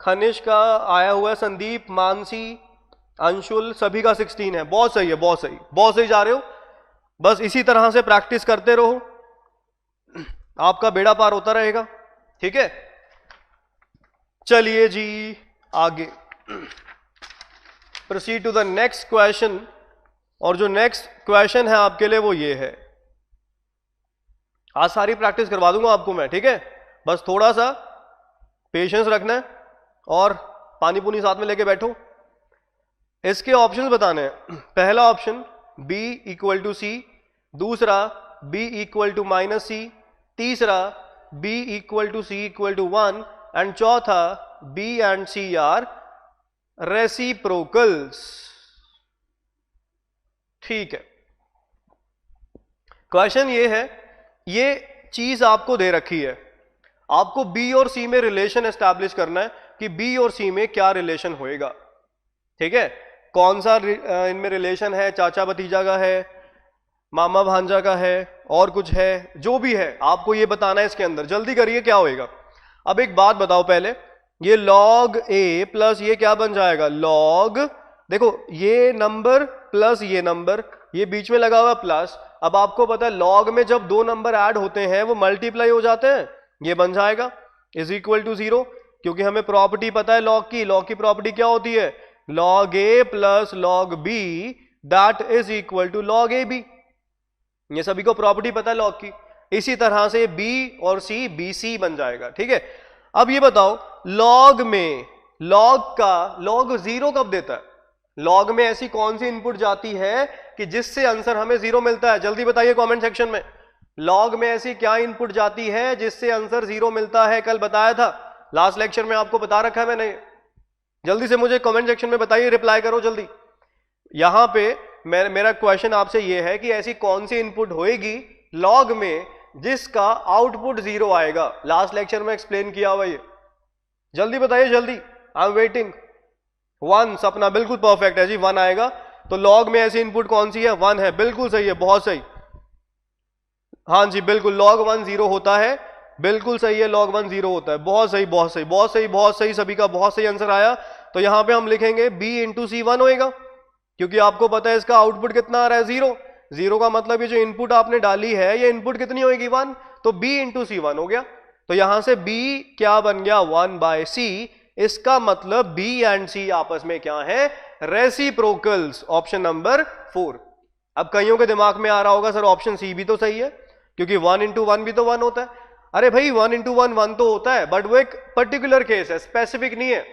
खनिश का आया हुआ है, संदीप, मानसी, अंशुल, सभी का 16 है। बहुत सही है, बहुत सही, बहुत सही जा रहे हो। बस इसी तरह से प्रैक्टिस करते रहो, आपका बेड़ा पार होता रहेगा, ठीक है। चलिए जी आगे, proceed to the next question. और जो नेक्स्ट क्वेश्चन है आपके लिए वो ये है, आज सारी प्रैक्टिस करवा दूंगा आपको मैं, ठीक है। बस थोड़ा सा पेशेंस रखना है और पानी पुनी साथ में लेके बैठो। इसके ऑप्शंस बताने हैं। पहला option b equal to c, दूसरा b equal to minus c, तीसरा b equal to c equal to 1, and चौथा B and C are reciprocals. ठीक है, क्वेश्चन ये है, ये चीज आपको दे रखी है, आपको B और C में रिलेशन एस्टैब्लिश करना है कि B और C में क्या रिलेशन होएगा। ठीक है, कौन सा इनमें रिलेशन है, चाचा भतीजा का है, मामा भांजा का है, और कुछ है, जो भी है आपको ये बताना है इसके अंदर। जल्दी करिए, क्या होएगा। अब एक बात बताओ पहले, ये log a प्लस ये क्या बन जाएगा, log, देखो ये नंबर प्लस ये नंबर, ये बीच में लगा हुआ प्लस। अब आपको पता है log में जब दो नंबर ऐड होते हैं वो मल्टीप्लाई हो जाते हैं, ये बन जाएगा इज इक्वल टू 0, क्योंकि हमें प्रॉपर्टी पता है log की प्रॉपर्टी क्या होती है, log a plus log b that is equal to log ab। ये सभी को प्रॉपर्टी पता है log की। इसी तरह से b और c bc बन जाएगा। ठीक है, अब ये बताओ log में log 0 कब देता है, log में ऐसी कौन सी इनपुट जाती है कि जिससे आंसर हमें 0 मिलता है, जल्दी बताइए कमेंट सेक्शन में। log में ऐसी क्या इनपुट जाती है जिससे आंसर 0 मिलता है, कल बताया था, लास्ट लेक्चर में आपको बता रखा है मैंने। जल्दी से मुझे कमेंट सेक्शन में बताइए, रिप्लाई करो जल्दी। यहां पे मेरा क्वेश्चन आपसे यह है कि ऐसी कौन सी इनपुट होएगी log में जिसका आउटपुट 0 आएगा। लास्ट लेक्चर में एक्सप्लेन किया हुआ, ये जल्दी बताइए, जल्दी, आई एम वेटिंग। 1, सपना बिल्कुल परफेक्ट है जी, 1 आएगा। तो log में ऐसी इनपुट कौन सी है, 1 है, बिल्कुल सही है, बहुत सही। हाँ जी बिल्कुल, log 1 0 होता है, बिल्कुल सही है, log 1 0 होता है, बहुत सही बहुत सही बहुत सही बहुत सही, सभी का बहुत सही आंसर आया। तो यहां पे हम लिखेंगे b इंटू सी 1 होएगा, क्योंकि आपको पता है इसका आउटपुट कितना आ रहा है, 0। 0 का मतलब ये जो इनपुट आपने डाली है ये इनपुट कितनी होगी, 1, तो b इंटू सी 1 हो गया। तो यहां से b क्या बन गया, 1/c। इसका मतलब b एंड c आपस में क्या है, रेसिप्रोकल्स, ऑप्शन नंबर 4। अब कईयों के दिमाग में आ रहा होगा सर ऑप्शन सी भी तो सही है, क्योंकि 1 इंटू 1 भी तो 1 होता है। अरे भाई 1 इंटू 1 1 तो होता है, बट वो एक पर्टिकुलर केस है, स्पेसिफिक नहीं है,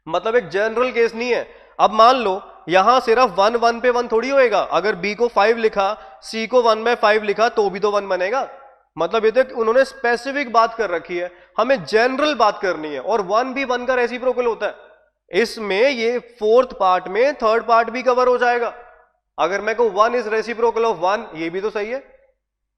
मतलब एक जनरल केस नहीं है। अब मान लो यहां सिर्फ 1 1 पे 1 थोड़ी होएगा, अगर b को 5 लिखा, c को 1/5 लिखा तो भी तो 1 बनेगा। मतलब ये तो उन्होंने स्पेसिफिक बात कर रखी है, हमें जनरल बात करनी है, और 1 भी 1 का रेसिप्रोकल होता है। इसमें ये 4th पार्ट में 3rd पार्ट भी कवर हो जाएगा। अगर मैं कहूं 1 इज रेसिप्रोकल ऑफ 1, ये भी तो सही है।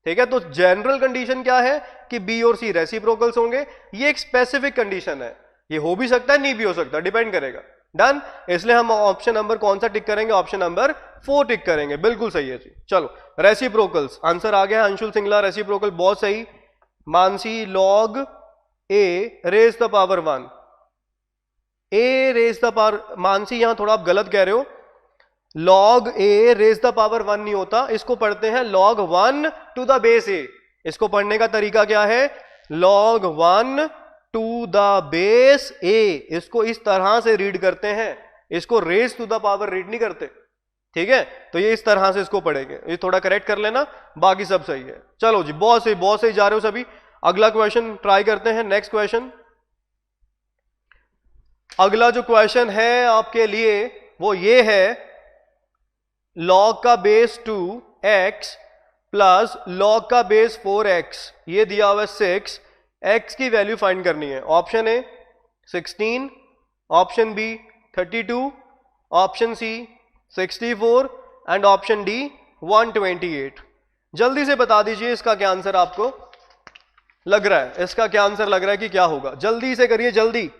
ठीक है, तो जनरल कंडीशन क्या है कि b और c रेसिप्रोकल्स होंगे, ये एक स्पेसिफिक कंडीशन है, ये हो भी सकता है नहीं भी हो सकता, डिपेंड करेगा। डन, इसलिए हम ऑप्शन नंबर कौन सा टिक करेंगे, ऑप्शन नंबर 4 टिक करेंगे, बिल्कुल सही है जी। चलो रेसिप्रोकल्स आंसर आ गया, अंशुल सिंगला रेसिप्रोकल, बहुत सही। Mansi log a raise the power 1, a raise the power, Mansi यहां थोड़ा आप गलत कह रहे हो, log a raise the power 1 नहीं होता, इसको पढ़ते हैं log 1 to the base a। इसको पढ़ने का तरीका क्या है, log 1 to the base a, इसको इस तरह से रीड करते हैं, इसको raise to the power read नहीं करते। ठीक है, तो ये इस तरह से इसको पढ़ेंगे, ये थोड़ा करेक्ट कर लेना, बाकी सब सही है। चलो जी, बहुत सही जा रहे हो सभी। अगला क्वेश्चन ट्राई करते हैं, नेक्स्ट क्वेश्चन। अगला जो क्वेश्चन है आपके लिए वो ये है, log का बेस 2x प्लस log का बेस 4x, ये दिया हुआ है 6, x की वैल्यू फाइंड करनी है। Option A 16, option B 32, option C 64 and option D 128। जल्दी से बता दीजिए इसका क्या आंसर आपको लग रहा है, इसका क्या आंसर लग रहा है कि क्या होगा, जल्दी से करिए जल्दी।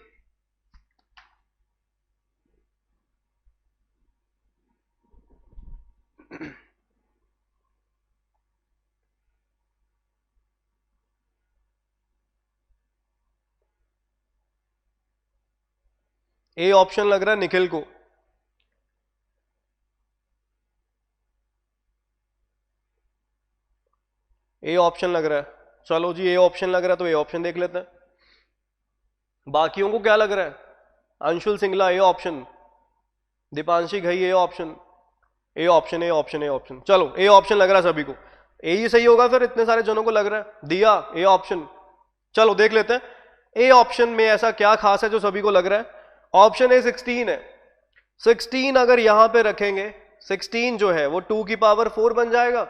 ए ऑप्शन लग रहा है निखिल को, ए ऑप्शन लग रहा है। चलो जी, ए ऑप्शन लग रहा है तो ए ऑप्शन देख लेते हैं। बाकियों को क्या लग रहा है, Anshul Singla A option, Deepanshi Ghai A option, A option A option A option. चलो ए ऑप्शन लग रहा है सभी को, ए ही सही होगा फिर, इतने सारे जनों को लग रहा है, दिया ए ऑप्शन। चलो देख लेते हैं ए ऑप्शन में ऐसा क्या खास है जो सभी को लग रहा है। ऑप्शन ए 16 है, 16 अगर यहां पे रखेंगे, 16 जो है वो 2 की पावर 4 बन जाएगा,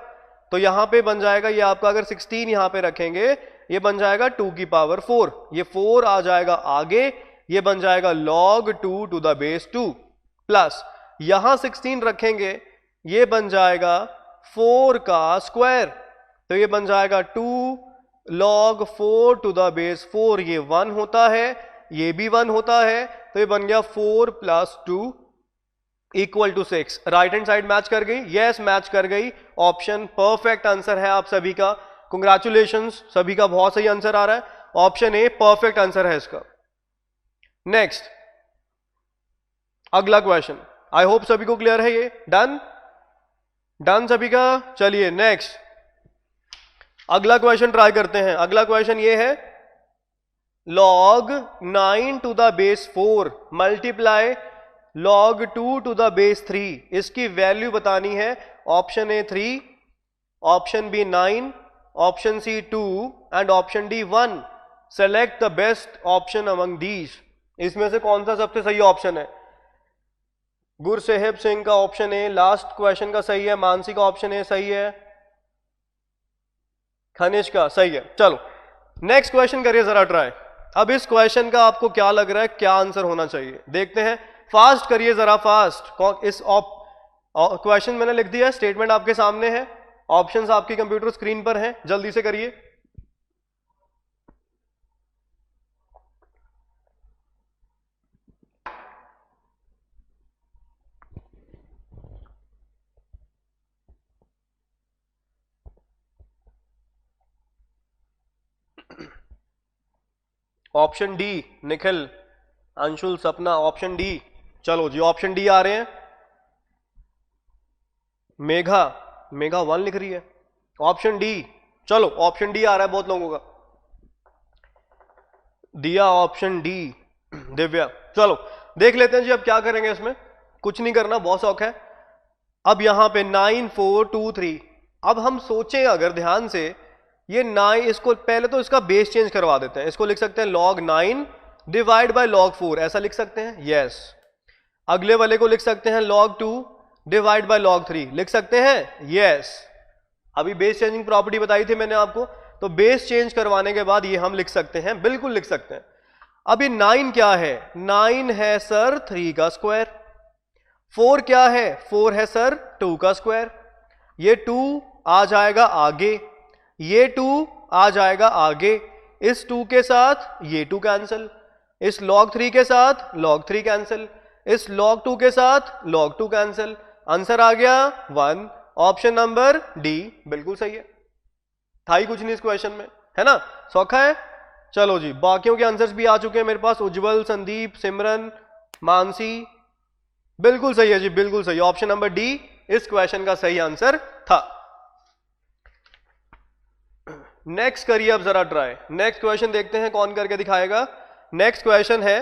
तो यहां पे बन जाएगा ये आपका, अगर 16 यहां पे रखेंगे ये बन जाएगा 2 की पावर 4, ये 4 आ जाएगा आगे, ये बन जाएगा log 2 to the base 2 plus यहां 16 रखेंगे, ये बन जाएगा 4 का स्क्वायर, तो ये बन जाएगा 2 log 4 टू द बेस 4, ये 1 होता है, ये भी 1 होता है, तो ये बन गया 4 plus 2 equal to 6। Right hand side match कर गई, यस मैच कर गई, ऑप्शन परफेक्ट आंसर है आप सभी का, कंग्रेचुलेशंस, सभी का बहुत सही आंसर आ रहा है, ऑप्शन ए परफेक्ट आंसर है इसका। नेक्स्ट अगला क्वेश्चन, आई होप सभी को क्लियर है, ये डन डन सभी का। चलिए नेक्स्ट अगला क्वेश्चन ट्राई करते हैं। अगला क्वेश्चन ये है log 9 to the base 4 multiply log 2 to the base 3, इसकी वैल्यू बतानी है। Option A 3, option B 9, option C 2 and option D 1। Select the best option among these. इसमें से कौन सा सबसे सही ऑप्शन है? गुरसेहब सिंह का ऑप्शन ए लास्ट क्वेश्चन का सही है, मानसी का ऑप्शन ए सही है, खनिज का सही है। चलो नेक्स्ट क्वेश्चन करिए जरा ट्राई। अब इस क्वेश्चन का आपको क्या लग रहा है, क्या आंसर होना चाहिए, देखते हैं। फास्ट करिए जरा, फास्ट। इस क्वेश्चन मैंने लिख दिया, स्टेटमेंट आपके सामने है, ऑप्शंस आपकी कंप्यूटर स्क्रीन पर हैं, जल्दी से करिए। ऑप्शन डी निखिल, अंशुल, सपना, ऑप्शन डी। चलो जी ऑप्शन डी आ रहे हैं। मेघा, मेघा 1 लिख रही है, ऑप्शन डी। चलो ऑप्शन डी आ रहा है बहुत लोगों का, दिया ऑप्शन डी, दिव्या। चलो देख लेते हैं जी अब क्या करेंगे, इसमें कुछ नहीं करना, बहुत शौक है। अब यहां पे 9 4 2 3, अब हम सोचें अगर ध्यान से, ये 9, इसको पहले तो इसका बेस चेंज करवा देते हैं, इसको लिख सकते हैं log 9 डिवाइड बाय log 4, ऐसा लिख सकते हैं, यस। अगले वाले को लिख सकते हैं log 2 डिवाइड बाय log 3, लिख सकते हैं, यस। अभी बेस चेंजिंग प्रॉपर्टी बताई थी मैंने आपको, तो बेस चेंज करवाने के बाद ये हम लिख सकते हैं, बिल्कुल लिख सकते हैं। अभी 9 क्या है? 9 है सर 3 का स्क्वायर। 4 क्या है? 4 है सर 2 का स्क्वायर। ये 2 आ जाएगा आगे, ये 2 आ जाएगा आगे, इस 2 के साथ ये 2 कैंसिल, इस log 3 के साथ log 3 कैंसिल, इस log 2 के साथ log 2 कैंसिल, आंसर आ गया 1। ऑप्शन नंबर डी बिल्कुल सही है, था ही कुछ नहीं इस क्वेश्चन में, है ना, सौखा है। चलो जी बाकियों के आंसर्स भी आ चुके हैं मेरे पास, उज्जवल, संदीप, सिमरन, मानसी, बिल्कुल सही है जी, बिल्कुल सही। ऑप्शन नंबर डी इस क्वेश्चन का सही आंसर था। नेक्स्ट करिए अब जरा ट्राई, नेक्स्ट क्वेश्चन देखते हैं कौन करके दिखाएगा। नेक्स्ट क्वेश्चन है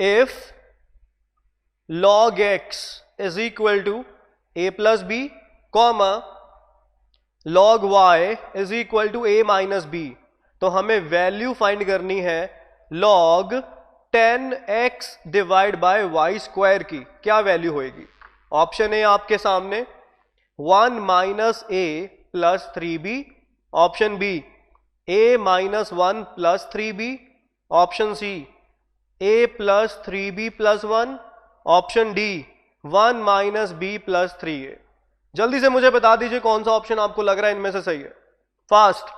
if log x is equal to a plus b comma log y is equal to a minus b, तो हमें वैल्यू फाइंड करनी है log 10x divide by y square की, क्या वैल्यू होएगी? ऑप्शन ए आपके सामने 1 minus a plus 3b, option B a minus 1 plus 3b, option C a plus 3b plus 1, option D 1 minus b plus 3a। जल्दी से मुझे बता दीजिए कौन सा ऑप्शन आपको लग रहा है इनमें से सही है, फास्ट।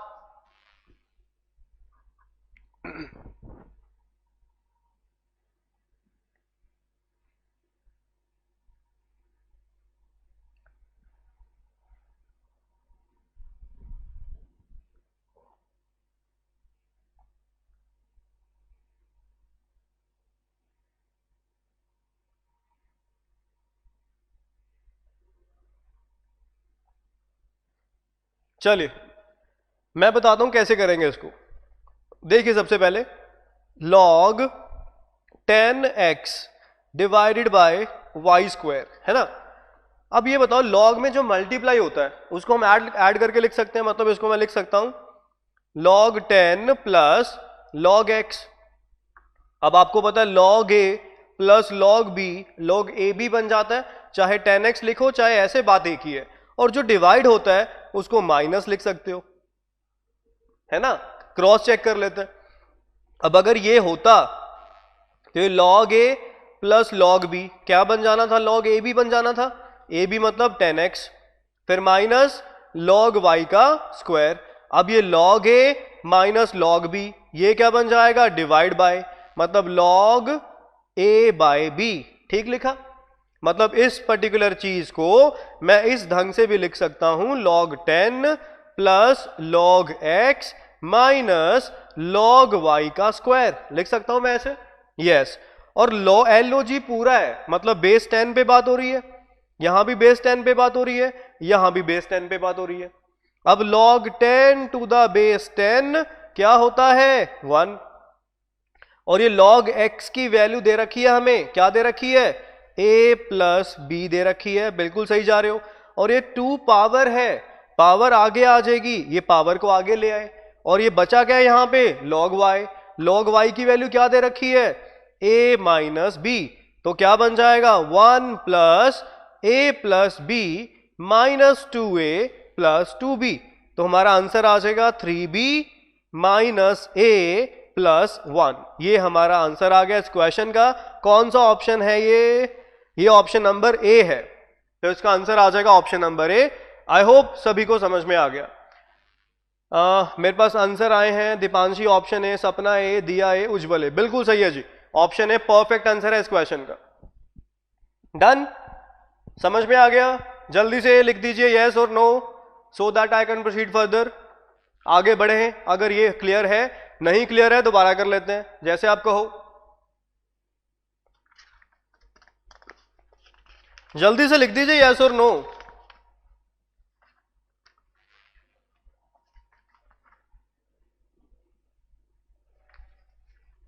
चलिए मैं बताता हूं कैसे करेंगे इसको। देखिए सबसे पहले log 10x divided by y square, है ना। अब ये बताओ log में जो मल्टीप्लाई होता है उसको हम ऐड करके लिख सकते हैं, मतलब इसको मैं लिख सकता हूं log 10 प्लस log x। अब आपको पता है log a plus log b log a b बन जाता है, चाहे 10x लिखो चाहे ऐसे, बात एक ही है। और जो डिवाइड होता है उसको माइनस लिख सकते हो, है ना, क्रॉस चेक कर लेते हैं। अब अगर ये होता तो ये log a plus log b क्या बन जाना था, log a b बन जाना था, a b मतलब 10x, फिर माइनस log y का स्क्वायर। अब ये log a minus log b ये क्या बन जाएगा, डिवाइड बाय, मतलब log a बाय b। ठीक लिखा, मतलब इस पर्टिकुलर चीज को मैं इस ढंग से भी लिख सकता हूं, log 10 plus log x minus log y का स्क्वायर लिख सकता हूं मैं ऐसे। यस, और LOG पूरा है, मतलब बेस 10 पे बात हो रही है, यहां भी बेस 10 पे बात हो रही है, यहां भी बेस 10 पे बात हो रही है। अब log 10 टू द बेस 10 क्या होता है, 1, और ये log x की वैल्यू दे रखी है हमें, क्या दे रखी है, a प्लस b दे रखी है, बिल्कुल सही जा रहे हो। और ये 2 पावर है, पावर आगे आ जाएगी, ये पावर को आगे ले आए, और ये बचा क्या है यहां पे, log y की वैल्यू क्या दे रखी है, a माइनस b, तो क्या बन जाएगा 1 plus a plus b minus 2a plus 2b, तो हमारा आंसर आ जाएगा 3b माइनस a प्लस 1। ये हमारा आंसर आ गया इस क्वेश्चन का। कौन सा ऑप्शन है ये ऑप्शन नंबर ए है, तो इसका आंसर आ जाएगा option number A. I hope सभी को समझ में आ गया। मेरे पास आंसर आए हैं, दीपांशी ऑप्शन ए, सपना ए, दिया ए, उज्जवल ए, बिल्कुल सही है जी, ऑप्शन ए परफेक्ट आंसर है इस क्वेश्चन का। डन, समझ में आ गया, जल्दी से लिख दीजिए यस और no, so that I can proceed further. आगे बढ़े हैं, अगर ये क्लियर है, नहीं क्लियर है दोबारा कर लेते हैं, जैसे आप कहो। जल्दी से लिख दीजिए यस और नो।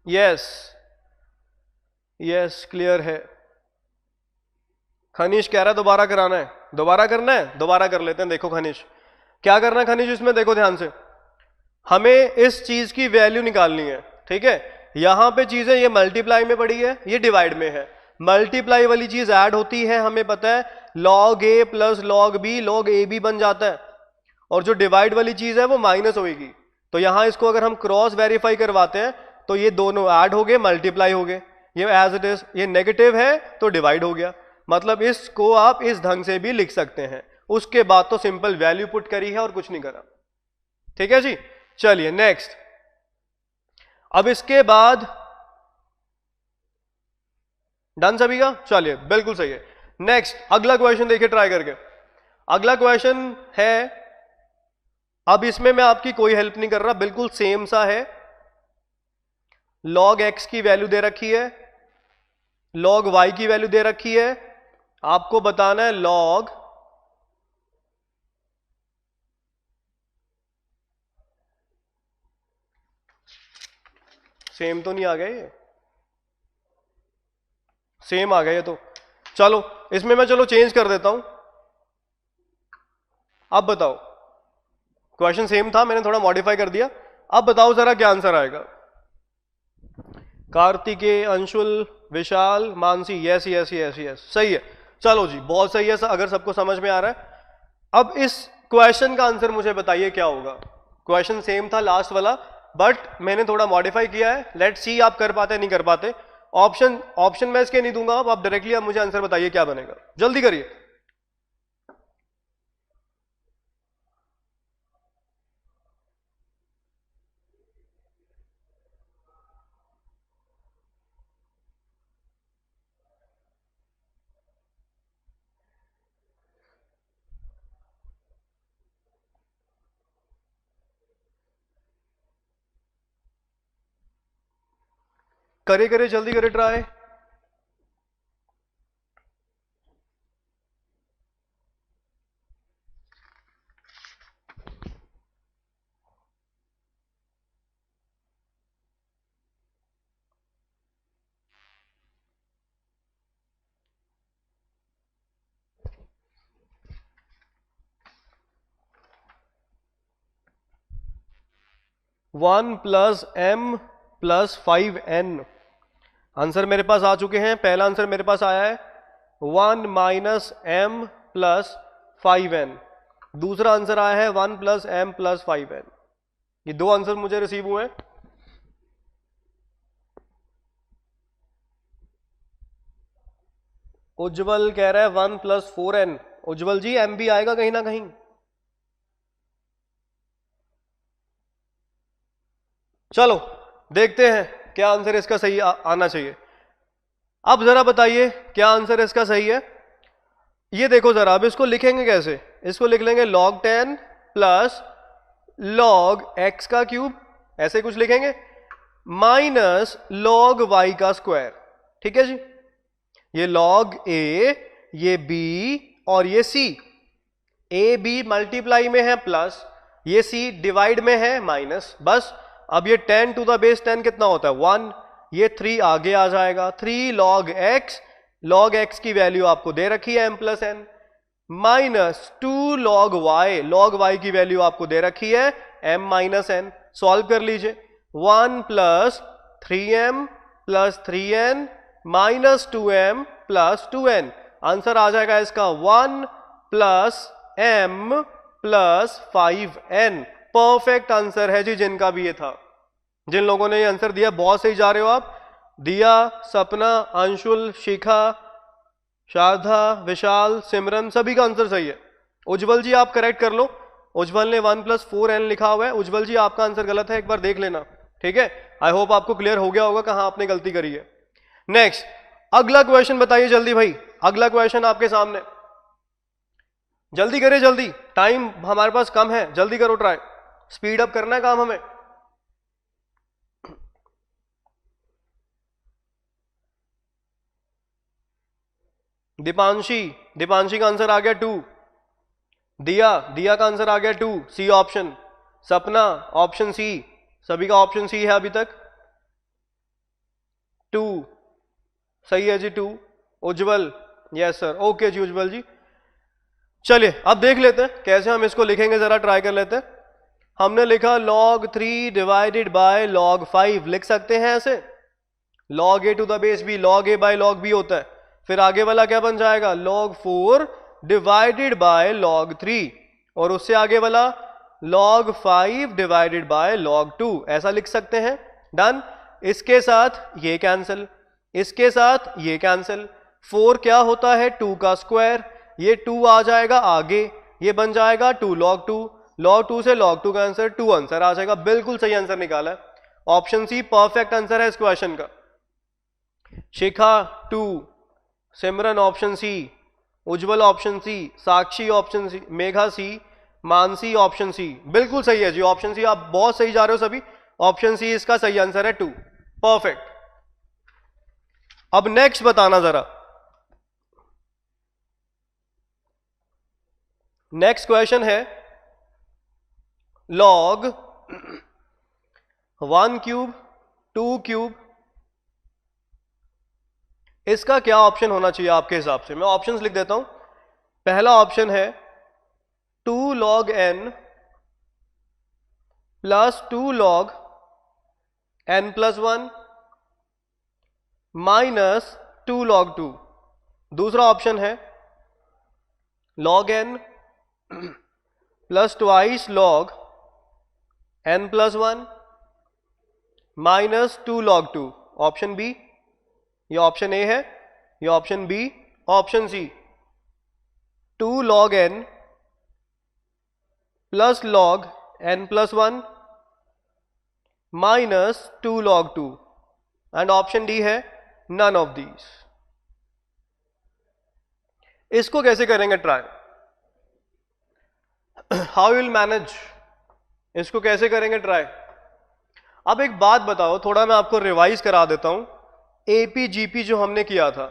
यस यस क्लियर है। खनीश कह रहा है दोबारा कराना है, दोबारा करना है, दोबारा कर लेते हैं। देखो खनीश क्या करना है, खनीश इसमें देखो ध्यान से, हमें इस चीज की वैल्यू निकालनी है, ठीक है। यहां पे चीजें ये मल्टीप्लाई में पड़ी है, ये डिवाइड में है, मल्टीप्लाई वाली चीज ऐड होती है, हमें पता है log a plus log b log a b बन जाता है, और जो डिवाइड वाली चीज है वो माइनस होगी। तो यहां इसको अगर हम क्रॉस वेरीफाई करवाते हैं तो ये दोनों ऐड हो गए, मल्टीप्लाई हो गए, ये एज इट इज, ये नेगेटिव है तो डिवाइड हो गया, मतलब इसको आप इस ढंग से भी लिख सकते हैं। उसके बाद तो सिंपल वैल्यू पुट करी है और कुछ नहीं करा, ठीक है जी। चलिए नेक्स्ट, अब इसके बाद डन सभी का, चलिए बिल्कुल सही है। नेक्स्ट अगला क्वेश्चन देखिए ट्राई करके। अगला क्वेश्चन है, अब इसमें मैं आपकी कोई हेल्प नहीं कर रहा, बिल्कुल सेम सा है। log x की वैल्यू दे रखी है, log y की वैल्यू दे रखी है, आपको बताना है log सेम तो नहीं आ गया, ये सेम आ गया ये तो, चलो इसमें मैं चलो चेंज कर देता हूं। अब बताओ, क्वेश्चन सेम था, मैंने थोड़ा मॉडिफाई कर दिया, अब बताओ जरा क्या आंसर आएगा। Kartikeya, Anshul, Vishal, Mansi, yes yes yes yes सही है, चलो जी बहुत सही है, अगर सबको समझ में आ रहा है। अब इस क्वेश्चन का आंसर मुझे बताइए क्या होगा। क्वेश्चन सेम था लास्ट वाला, बट मैंने थोड़ा मॉडिफाई किया है, लेट्स सी आप कर पाते नहीं कर पाते। ऑप्शन मैं इसके नहीं दूंगा, अब आप डायरेक्टली आप मुझे आंसर बताइए क्या बनेगा, जल्दी करिए। करे करे जल्दी करे try. One plus m plus 5n answer मेरे पास आ चुके हैं। पहला आंसर मेरे पास आया है 1 माइनस एम प्लस 5n, दूसरा आंसर आया है 1 प्लस एम प्लस 5n। ये दो आंसर मुझे रिसीव हुए हैं। उज्जवल कह रहा है 1 + 4n। उज्जवल जी एम भी आएगा कहीं ना कहीं। चलो देखते हैं क्या आंसर इसका सही आना चाहिए। अब जरा बताइए क्या आंसर इसका सही है। ये देखो जरा, अब इसको लिखेंगे कैसे। इसको लिख लेंगे log 10 प्लस log x का क्यूब, ऐसे कुछ लिखेंगे, माइनस log y का स्क्वायर। ठीक है जी। ये log a, ये b और ये c। a b मल्टीप्लाई में है प्लस, ये c डिवाइड में है माइनस। बस अब ये 10 टू द बेस 10 कितना होता है 1, ये 3 आगे आ जाएगा। 3 log x की वैल्यू आपको दे रखी है m + n, minus 2 log y की वैल्यू आपको दे रखी है m - n। सॉल्व कर लीजिए। 1 + 3m + 3n minus 2m + 2n। Answer आ जाएगा इसका 1 + m + 5n। परफेक्ट आंसर है जी जिनका भी ये था। जिन लोगों ने ये आंसर दिया बहुत सही जा रहे हो आप। दिया, सपना, अंशुल, शिखा, शारदा, विशाल, सिमरन, सभी का आंसर सही है। उज्जवल जी आप करेक्ट कर लो। उज्जवल ने 1 + 4n लिखा हुआ है। उज्जवल जी आपका आंसर गलत है, एक बार देख लेना। ठीक है, आई होप आपको क्लियर हो गया होगा कहां आपने गलती करी है। नेक्स्ट अगला क्वेश्चन बताइए जल्दी भाई। अगला क्वेश्चन आपके सामने, जल्दी करिए, जल्दी, टाइम हमारे पास कम है, जल्दी करो, ट्राई, स्पीड अप करना है काम हमें। दीपांशी का आंसर आ गया 2। दिया का आंसर आ गया 2, सी ऑप्शन। सपना ऑप्शन सी, सभी का ऑप्शन सी है अभी तक। 2 सही है जी, 2। उज्जवल यस सर, ओके जी उज्जवल जी। चलिए अब देख लेते हैं कैसे हम इसको लिखेंगे, जरा ट्राई कर लेते हैं। हमने लिखा log 3 डिवाइडेड बाय log 5, लिख सकते हैं ऐसे। log a to the base b, log a by log b होता है। फिर आगे वाला क्या बन जाएगा log 4 डिवाइडेड बाय log 3, और उससे आगे वाला log 5 डिवाइडेड बाय log 2, ऐसा लिख सकते हैं। डन। इसके साथ ये कैंसिल, इसके साथ ये कैंसिल। 4 क्या होता है 2 का स्क्वायर, ये 2 आ जाएगा आगे, ये बन जाएगा 2 log 2, log 2 से log 2 का आंसर 2 आंसर आ जाएगा। बिल्कुल सही आंसर निकाला है, ऑप्शन सी परफेक्ट आंसर है इस क्वेश्चन का। शिखा 2, सिमरन ऑप्शन सी, उज्जवल ऑप्शन सी, साक्षी ऑप्शन सी, मेघा सी, मानसी ऑप्शन सी। बिल्कुल सही है जी ऑप्शन सी, आप बहुत सही जा रहे हो सभी। ऑप्शन सी इसका सही आंसर है 2, परफेक्ट। अब नेक्स्ट बताना जरा। नेक्स्ट क्वेश्चन है log 1 क्यूब 2 क्यूब, इसका क्या ऑप्शन होना चाहिए आपके हिसाब से। मैं ऑप्शंस लिख देता हूं। पहला ऑप्शन है 2 log n plus 2 log n + 1 minus 2 log 2। दूसरा ऑप्शन है log n plus twice log n + 1 minus 2 log 2। Option B, ये ऑप्शन ए है, ये option B. Option C 2 log n plus log n + 1 minus 2 log 2, and option D है none of these. इसको कैसे करेंगे try, how will manage, इसको कैसे करेंगे ट्राई। अब एक बात बताओ, थोड़ा मैं आपको रिवाइज करा देता हूं। एपी जीपी जो हमने किया था,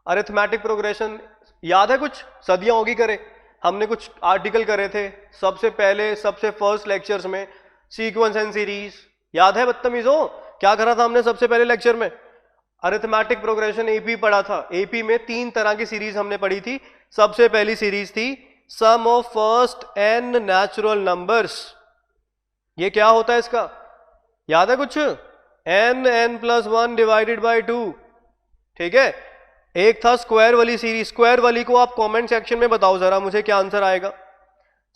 अरिथमेटिक प्रोग्रेशन, याद है कुछ सदियां होगी करे, हमने कुछ आर्टिकल करे थे सबसे पहले, सबसे फर्स्ट लेक्चर्स में, सीक्वेंस एंड सीरीज। याद है बदतमीजों, क्या करा था हमने सबसे पहले लेक्चर में, अरिथमेटिक प्रोग्रेशन एपी पढ़ा था। एपी में 3 तरह की सीरीज हमने पढ़ी थी। सबसे पहली सीरीज थी sum of first n natural numbers. ये क्या होता है इसका, याद है कुछ, n + 1 डिवाइडेड बाय 2। ठीक है। एक था स्क्वायर वाली सीरीज, स्क्वायर वाली को आप कमेंट सेक्शन में बताओ जरा मुझे क्या आंसर आएगा।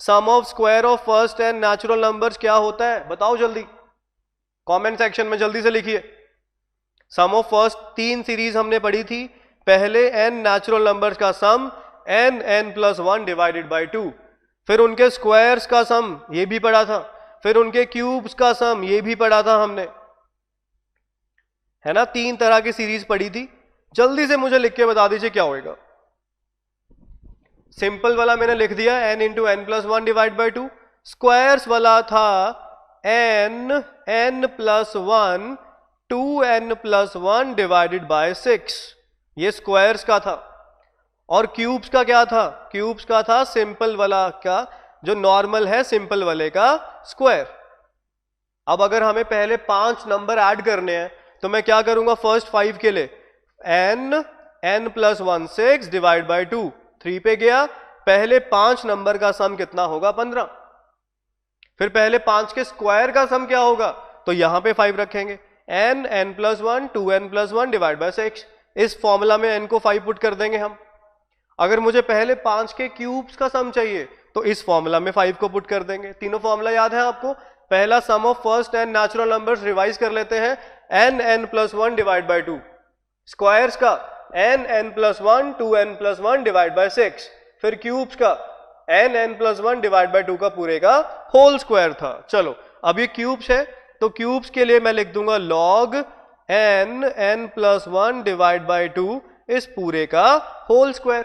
Sum of square of first N natural numbers क्या होता है, बताओ जल्दी, कमेंट सेक्शन में जल्दी से लिखिए। सम ऑफ फर्स्ट 3 सीरीज हमने पढ़ी थी, पहले n नेचुरल नंबर्स का सम n+1 डिवाइडेड बाय 2, फिर उनके स्क्वायर्स का सम ये भी पढ़ा था, फिर उनके क्यूब्स का सम ये भी पढ़ा था हमने, है ना। 3 तरह की सीरीज पढ़ी थी। जल्दी से मुझे लिख के बता दीजिए क्या होएगा। सिंपल वाला मैंने लिख दिया n×n+1 डिवाइड बाय 2, स्क्वायर्स वाला था n+1 2n+1 डिवाइडेड बाय 6, ये स्क्वायर्स का था। और क्यूब्स का क्या था, क्यूब्स का था सिंपल वाला का, जो नॉर्मल है सिंपल वाले का स्क्वायर। अब अगर हमें पहले 5 नंबर ऐड करने हैं तो मैं क्या करूंगा, फर्स्ट 5 के लिए n+1 6 डिवाइड बाय 2, 3 पे गया, पहले 5 नंबर का सम कितना होगा, 15। फिर पहले 5 के स्क्वायर का सम क्या होगा, तो यहां पे 5 रखेंगे, n+1 2n+1 डिवाइड बाय 6। इस फॉर्मूला में n को 5 पुट कर देंगे हम। अगर मुझे पहले 5 के क्यूब्स का सम चाहिए तो इस फॉर्मूला में 5 को पुट कर देंगे। तीनों फॉर्मूला याद है आपको। पहला sum of first N natural numbers revise कर लेते हैं, n+1 डिवाइड बाय 2, स्क्वायर्स का n+1 2n+1 डिवाइड बाय 6, फिर क्यूब्स का n+1 डिवाइड बाय 2 का पूरे का होल स्क्वायर था। चलो अब ये क्यूब्स है तो क्यूब्स के लिए मैं लिख दूंगा log n+1 डिवाइड बाय 2 इस पूरे का होल स्क्वायर,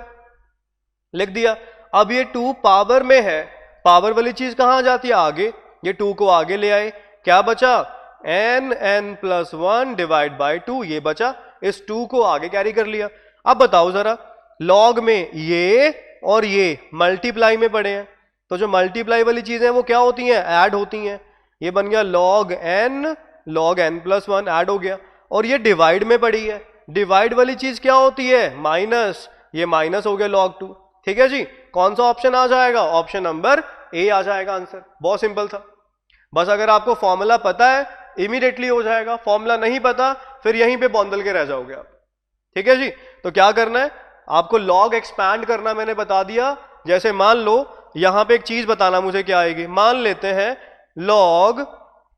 लिख दिया। अब ये 2 पावर में है, पावर वाली चीज कहां जाती है, आगे, ये 2 को आगे ले आए, क्या बचा, n+1 डिवाइड बाय 2, ये बचा, इस 2 को आगे कैरी कर लिया। अब बताओ जरा, लॉग में ये और ये मल्टीप्लाई में पड़े हैं, तो जो मल्टीप्लाई वाली चीजें वो क्या होती हैं, ऐड होती हैं। ये बन गया log n+1 ऐड हो गया। और ये डिवाइड में पड़ी है, डिवाइड वाली चीज क्या होती है, माइनस, ये माइनस हो गया log 2। ठीक है जी, कौन सा ऑप्शन आ जाएगा, ऑप्शन नंबर ए आ जाएगा आंसर। बहुत सिंपल था। बस अगर आपको फॉर्मूला पता है इमीडिएटली हो जाएगा, फॉर्मूला नहीं पता फिर यहीं पे बौंदल के रह जाओगे आप। ठीक है जी, तो क्या करना है आपको, लॉग एक्सपैंड करना मैंने बता दिया। जैसे मान लो यहां पे एक चीज बताना मुझे क्या आएगी, मान लेते हैं log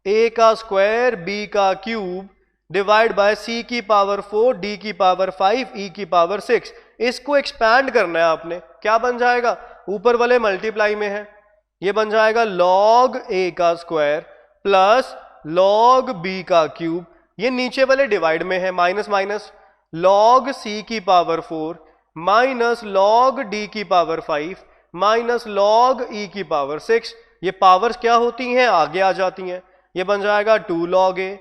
a का स्क्वायर b का क्यूब डिवाइड बाय c की पावर 4 d की पावर 5 e की पावर 6, इसको एक्सपैंड करना है आपने। क्या बन जाएगा, ऊपर वाले मल्टीप्लाई में है, ये बन जाएगा log a का स्क्वायर प्लस log b का क्यूब, ये नीचे वाले डिवाइड में है, माइनस माइनस, log c की पावर 4 माइनस log d की पावर 5 माइनस log e की पावर 6, ये पावर्स क्या होती हैं, आगे आ जाती हैं। ये बन जाएगा 2 log a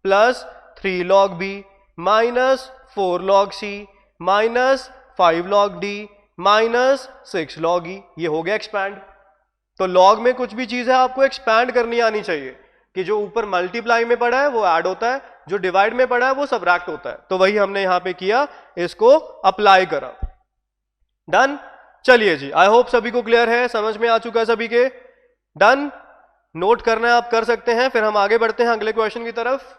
plus 3 log b minus 4 log c minus 5 log d minus 6 log e, ये हो गया एक्सपैंड। तो log में कुछ भी चीज है आपको एक्सपैंड करनी आनी चाहिए कि जो ऊपर मल्टीप्लाई में पड़ा है वो ऐड होता है, जो डिवाइड में पड़ा है वो सबट्रैक्ट होता है। तो वही हमने यहां पे किया, इसको अप्लाई करा, डन। चलिए जी, आई होप सभी को क्लियर है, समझ में आ चुका है सभी के, डन। नोट करना है आप कर सकते हैं, फिर हम आगे बढ़ते हैं अगले क्वेश्चन की तरफ।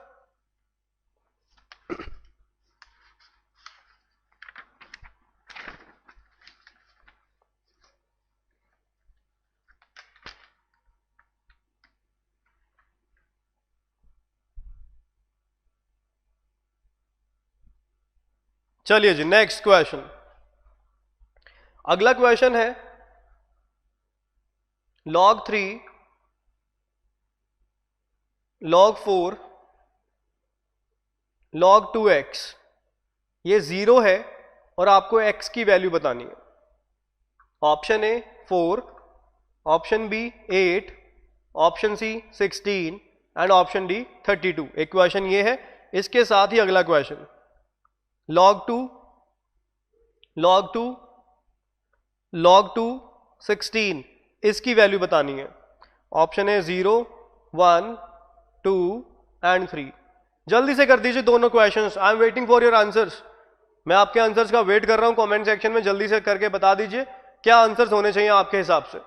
चलिए जी, नेक्स्ट क्वेश्चन। अगला क्वेश्चन है log 3 log 4 log 2x, ये 0 है और आपको x की वैल्यू बतानी है। Option A 4, option B 8, option C 16 and option D 32। एक क्वेश्चन ये है, इसके साथ ही अगला क्वेश्चन log 2 log 2 log 2 16, इसकी वैल्यू बतानी है। ऑप्शन है 0 1 2 एंड 3। जल्दी से कर दीजिए दोनों questions, I am waiting for your answers. मैं आपके आंसर्स का वेट कर रहा हूं, कमेंट सेक्शन में जल्दी से करके बता दीजिए क्या आंसर्स होने चाहिए आपके हिसाब से।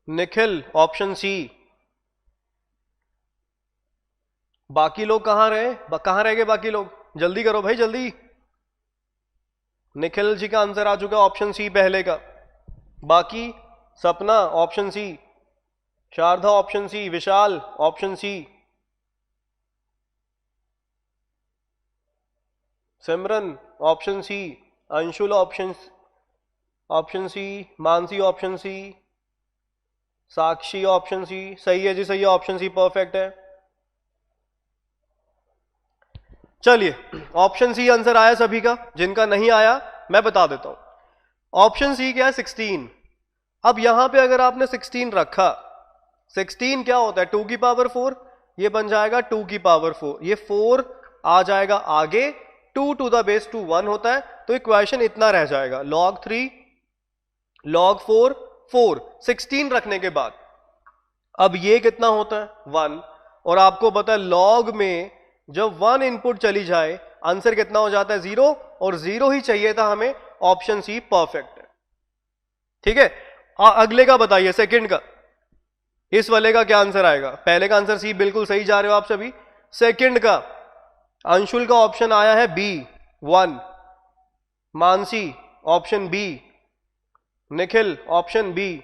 Nikhil option C. बाकी लोग कहां रहे, कहां रह गए बाकी लोग, जल्दी करो भाई जल्दी। निखिल जी का आंसर आ चुका ऑप्शन सी पहले का। बाकी Sapna option C, Sharda option C, Vishal option C, Simran option C, Anshul option C, Mansi option C, Sakshi option C. सही है जी, सही है, ऑप्शन सी परफेक्ट है। चलिए ऑप्शन सी आंसर आया सभी का, जिनका नहीं आया मैं बता देता हूं। ऑप्शन सी क्या है 16। अब यहां पे अगर आपने 16 रखा, 16 क्या होता है 2 की पावर 4, ये बन जाएगा 2 की पावर 4, ये 4 आ जाएगा आगे, 2 टू द बेस 2 1 होता है, तो इक्वेशन इतना रह जाएगा log 3 log 4 4 16 रखने के बाद। अब ये कितना होता है 1, और आपको पता है लॉग में जब 1 इनपुट चली जाए आंसर कितना हो जाता है 0, और 0 ही चाहिए था हमें, ऑप्शन सी परफेक्ट है। ठीक है, अगले का बताइए, सेकंड का, इस वाले का क्या आंसर आएगा। पहले का आंसर सी, बिल्कुल सही जा रहे हो आप सभी। सेकंड का अंशुल का ऑप्शन आया है B 1, Mansi option B, Nikhil option B.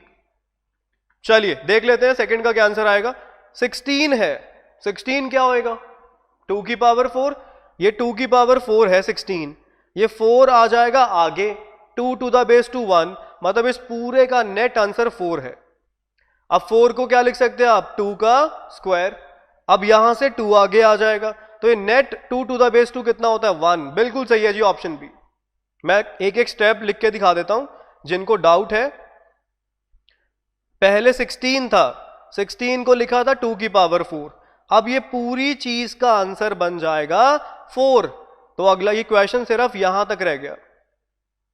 चलिए देख लेते हैं सेकंड का क्या आंसर आएगा। 16 है, 16 क्या होएगा 2 की पावर 4, ये 2 की पावर 4 है 16, ये 4 आ जाएगा आगे 2 टू द बेस 2 1, मतलब इस पूरे का नेट आंसर 4 है। अब 4 को क्या लिख सकते हैं आप 2 का स्क्वायर, अब यहां से 2 आगे आ जाएगा, तो ये नेट 2 टू द बेस 2 कितना होता है 1, बिल्कुल सही है जी ऑप्शन बी। मैं एक एक स्टेप लिख के दिखा देता हूं जिनको डाउट है। पहले 16 था, 16 को लिखा था 2 की पावर 4, अब ये पूरी चीज का आंसर बन जाएगा 4, तो अगला ये क्वेश्चन सिर्फ यहां तक रह गया,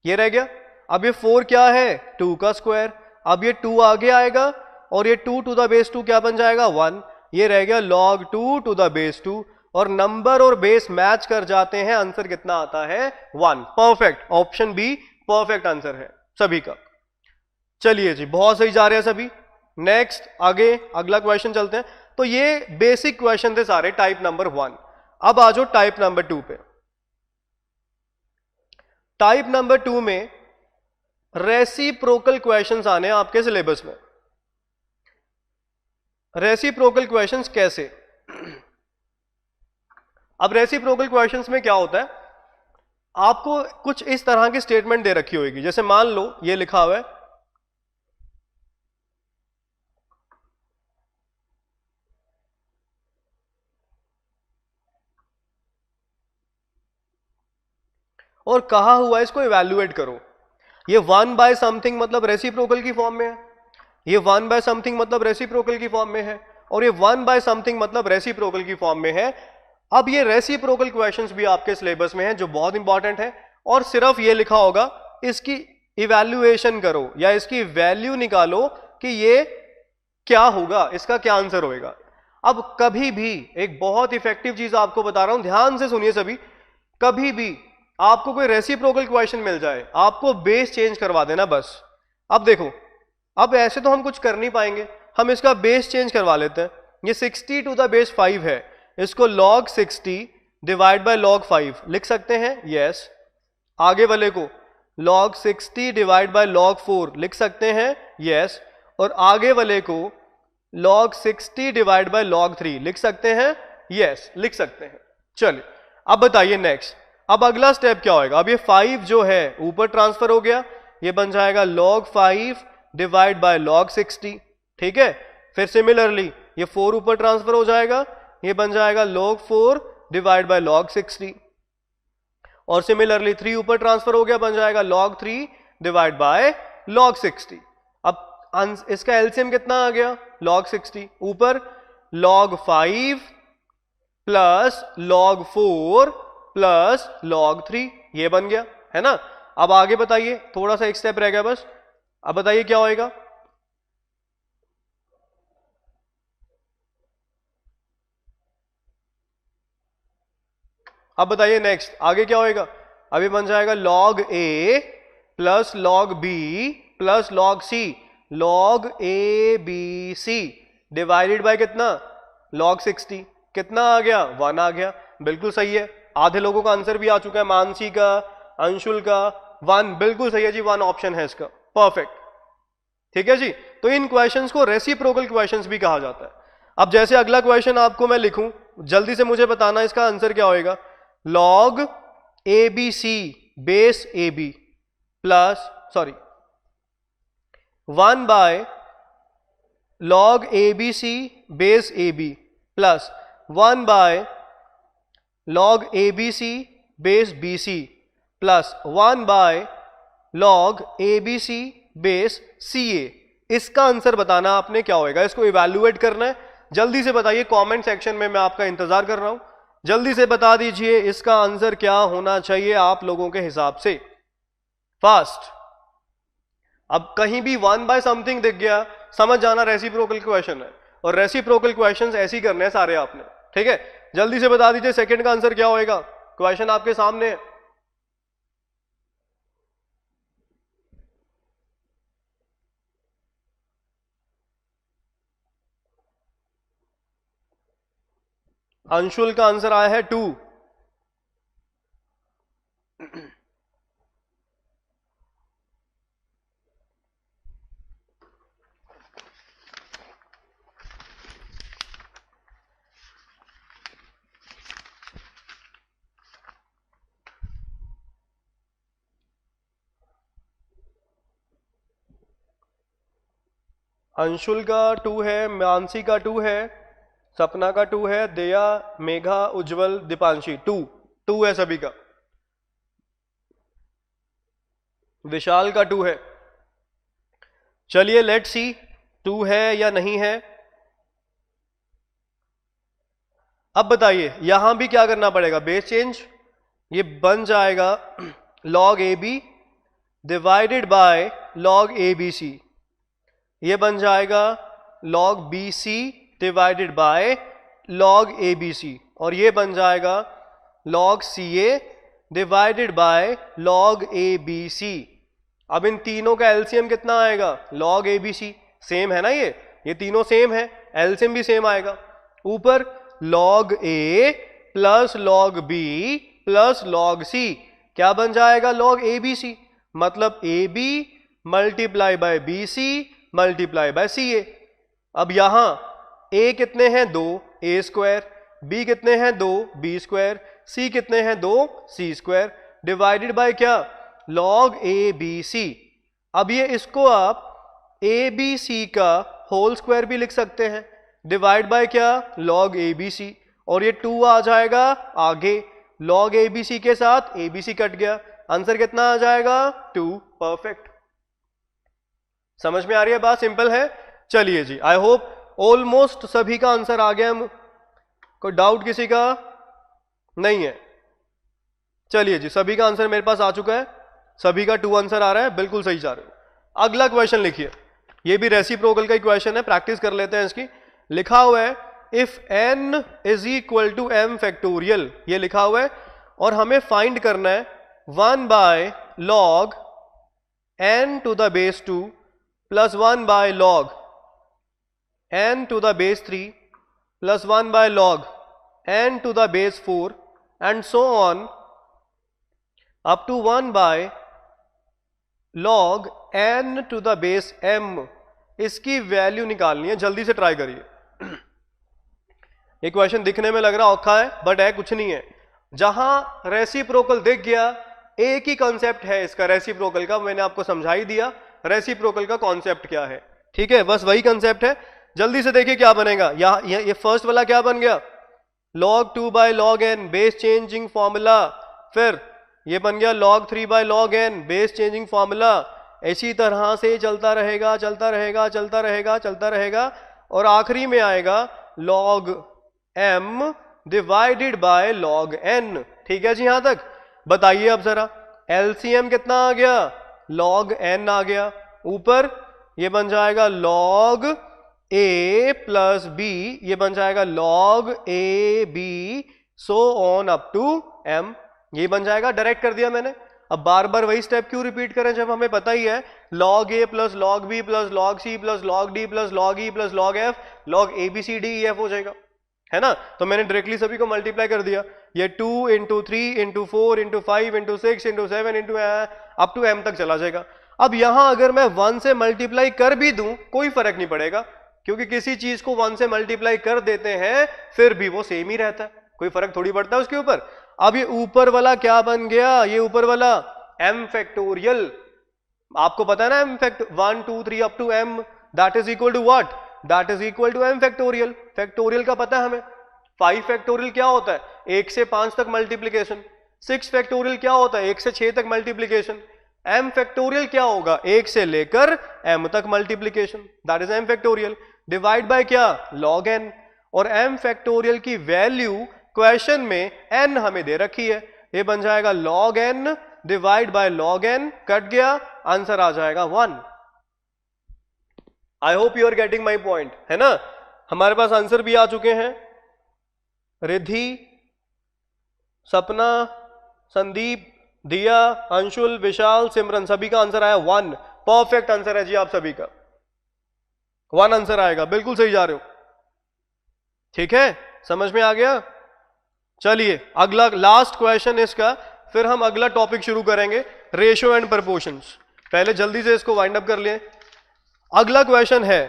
ये रह गया। अब ये 4 क्या है 2 का स्क्वायर, अब ये 2 आगे आएगा और ये 2 टू द बेस 2 क्या बन जाएगा 1, ये रह गया log 2 टू द बेस 2, और नंबर और बेस मैच कर जाते हैं, आंसर कितना आता है 1, perfect, option be perfect answer है सभी का। चलिए जी बहुत सही जा रहे हैं सभी। नेक्स्ट आगे अगला क्वेश्चन चलते हैं। तो ये बेसिक क्वेश्चन थे सारे टाइप नंबर 1। अब आ जाओ टाइप नंबर 2 पे। टाइप नंबर 2 में रेसिप्रोकल क्वेश्चंस आने हैं आपके सिलेबस में। रेसिप्रोकल क्वेश्चंस कैसे, अब रेसिप्रोकल क्वेश्चंस में क्या होता है, आपको कुछ इस तरह की स्टेटमेंट दे रखी होगी, जैसे मान लो ये लिखा हुआ है और कहा हुआ है इसको इवैल्यूएट करो। ये 1 बाय समथिंग मतलब रेसिप्रोकल की फॉर्म में है, ये 1 बाय समथिंग मतलब रेसिप्रोकल की फॉर्म में है, और ये 1 बाय समथिंग मतलब रेसिप्रोकल की फॉर्म में है। अब ये रेसिप्रोकल क्वेश्चंस भी आपके सिलेबस में है जो बहुत इंपॉर्टेंट है, और सिर्फ ये लिखा होगा इसकी इवैल्यूएशन करो या इसकी वैल्यू निकालो कि ये क्या होगा, इसका क्या आंसर होएगा। अब कभी भी एक बहुत इफेक्टिव चीज आपको बता रहा हूं, ध्यान से सुनिए सभी, कभी भी आपको कोई रेसिप्रोकल क्वेश्चन मिल जाए आपको बेस चेंज करवा देना बस। अब देखो, अब ऐसे तो हम कुछ कर नहीं पाएंगे, हम इसका बेस चेंज करवा लेते हैं। ये 60 टू द बेस 5 है, इसको log 60 डिवाइड बाय log 5 लिख सकते हैं, यस। आगे वाले को log 60 डिवाइड बाय log 4 लिख सकते हैं, यस। और आगे वाले को log 60 डिवाइड बाय log 3 लिख सकते हैं, यस, लिख सकते हैं। चलिए अब बताइए नेक्स्ट, अब अगला स्टेप क्या होगा। अब ये 5 जो है ऊपर ट्रांसफर हो गया, ये बन जाएगा log 5 डिवाइड बाय log 60, ठीक है। फिर सिमिलरली ये 4 ऊपर ट्रांसफर हो जाएगा, ये बन जाएगा log 4 डिवाइड बाय log 60, और सिमिलरली 3 ऊपर ट्रांसफर हो गया, बन जाएगा log 3 डिवाइड बाय log 60। अब इसका एलसीएम कितना आ गया log 60, ऊपर log 5 plus log 4 plus log 3, ये बन गया है ना। अब आगे बताइए, थोड़ा सा एक स्टेप रह गया बस, अब बताइए क्या होएगा। अब बताइए नेक्स्ट आगे क्या होएगा। अभी बन जाएगा log a plus log b plus log c, log ABC divided by कितना, log 60, कितना आ गया, 1 आ गया, बिल्कुल सही है। आधे लोगों का आंसर भी आ चुका है, मानसी का, अंशुल का, 1 बिल्कुल सही है जी, 1 ऑप्शन है इसका, परफेक्ट। ठीक है जी, तो इन क्वेश्चंस को रेसिप्रोकल क्वेश्चंस भी कहा जाता है। अब जैसे अगला क्वेश्चन आपको मैं लिखूं, जल्दी से मुझे बताना इसका आंसर क्या होएगा। log ABC base AB plus 1 by log ABC base AB plus 1 by log ABC base BC plus 1 by log ABC base CA। इसका आंसर बताना आपने क्या होएगा, इसको इवैल्यूएट करना है। जल्दी से बताइए, कमेंट सेक्शन में मैं आपका इंतजार कर रहा हूं। जल्दी से बता दीजिए इसका आंसर क्या होना चाहिए आप लोगों के हिसाब से, फास्ट। अब कहीं भी 1 बाय समथिंग दिख गया, समझ जाना रेसिप्रोकल क्वेश्चन है, और रेसिप्रोकल क्वेश्चंस ऐसे ही करने हैं सारे आपने। ठीक है, जल्दी से बता दीजिए सेकंड का आंसर क्या होएगा, क्वेश्चन आपके सामने है। अंशुल का आंसर आया है 2। अंशुल का 2 है, मानसी का 2 है, सपना का 2 है, दया, मेघा, उज्जवल, दीपांशी 2 है सभी का। विशाल का 2 है। चलिए लेट्स सी 2 है या नहीं है। अब बताइए यहां भी क्या करना पड़ेगा, बेस चेंज, ये बन जाएगा log AB divided by log ABC, ये बन जाएगा log BC divided by log ABC, और ये बन जाएगा log CA divided by log ABC। अब इन तीनों का एलसीएम कितना आएगा, log ABC, सेम है ना, ये तीनों सेम है, एलसीएम भी सेम आएगा। ऊपर log A plus log B plus log C क्या बन जाएगा, log ABC, मतलब AB multiply by BC multiply by CA। अब यहां A कितने हैं 2, A स्क्वायर, B कितने हैं 2, B स्क्वायर, C कितने हैं 2, C स्क्वायर, डिवाइडेड बाय क्या, log ABC। अब ये इसको आप ABC का होल स्क्वायर भी लिख सकते हैं, डिवाइड बाय क्या, log ABC, और ये 2 आ जाएगा आगे, log ABC के साथ ABC कट गया, आंसर कितना आ जाएगा 2, परफेक्ट। समझ में आ रही है बात, सिंपल है। चलिए जी, आई होप ऑलमोस्ट सभी का आंसर आ गया, कोई डाउट किसी का नहीं है। चलिए जी, सभी का आंसर मेरे पास आ चुका है, सभी का 2 आंसर आ रहा है, बिल्कुल सही जा रहे हो। अगला क्वेश्चन लिखिए, ये भी रेसिप्रोकल का ही क्वेश्चन है, प्रैक्टिस कर लेते हैं इसकी। लिखा हुआ है if n is equal to m factorial, ये लिखा हुआ है, और हमें फाइंड करना है 1 by log n to the base 2 plus 1 by log n to the base 3 plus 1 by log n to the base 4 and so on up to 1 by log n to the base m। इसकी value निकालनी है, जल्दी से try करिए। ये question दिखने में लग रहा औखा है, बट है कुछ नहीं है। जहां रेसिप्रोकल दिख गया, एक ही कॉन्सेप्ट है इसका रेसिप्रोकल का, मैंने आपको समझा ही दिया रेसिप्रोकल का कॉन्सेप्ट क्या है। ठीक है, बस वही कॉन्सेप्ट है। जल्दी से देखिए क्या बनेगा। ये फर्स्ट वाला क्या बन गया, log 2 by log n base changing formula, फिर ये बन गया log 3 by log n base changing formula. इसी तरह से चलता रहेगा चलता रहेगा चलता रहेगा चलता रहेगा, और आखिरी में आएगा log m divided by log n। ठीक है जी, यहां तक बताइए। अब जरा एलसीएम कितना आ गया, log n आ गया, ऊपर ये बन जाएगा log a प्लस b, ये बन जाएगा log a b, so on up to m, ये बन जाएगा। डायरेक्ट कर दिया मैंने। अब बार बार वही स्टेप क्यों रिपीट करें जब हमें पता ही है log a plus log b plus log c plus log d plus log e plus log f log a b c d e f हो जाएगा, है ना। तो मैंने डायरेक्टली सभी को मल्टीप्लाई कर दिया, ये 2 into 3 into 4 into 5 into 6 into 7 into up to m तक चला जाएगा। अब यहां अगर मैं 1 से मल्टीप्लाई कर भी दूं कोई फर्क नहीं पड़ेगा, क्योंकि किसी चीज को 1 से मल्टीप्लाई कर देते हैं फिर भी वो सेम ही रहता है, कोई फर्क थोड़ी पड़ता है उसके ऊपर। अब ये ऊपर वाला क्या बन गया, ये ऊपर वाला m फैक्टोरियल, आपको पता है ना m fact 1 2 3 up to m that is equal to what, that is equal to m factorial. Factorial का पता है हमें, 5 फैक्टोरियल क्या होता है 1 से 5 तक मल्टीप्लीकेशन, 6 फैक्टोरियल क्या होता है 1 से 6 तक मल्टीप्लीकेशन, m फैक्टोरियल क्या होगा 1 से लेकर m तक multiplication, that is m factorial. Divide by क्या log n, और m फैक्टोरियल की वैल्यू क्वेश्चन में n हमें दे रखी है, ये बन जाएगा log n divide by log n, cut गया आंसर आ जाएगा 1। I hope you are getting my point, है ना। हमारे पास आंसर भी आ चुके हैं, रिद्धि, सपना, संदीप, दिया, अंशुल, विशाल, सिमरन, सभी का आंसर आया 1। परफेक्ट आंसर है जी आप सभी का, 1 आंसर आएगा, बिल्कुल सही जा रहे हो, ठीक है, समझ में आ गया। चलिए अगला लास्ट क्वेश्चन इसका, फिर हम अगला टॉपिक शुरू करेंगे, रेशियो एंड प्रपोर्शंस। पहले जल्दी से इसको वाइंड अप कर लिए। अगला क्वेश्चन है,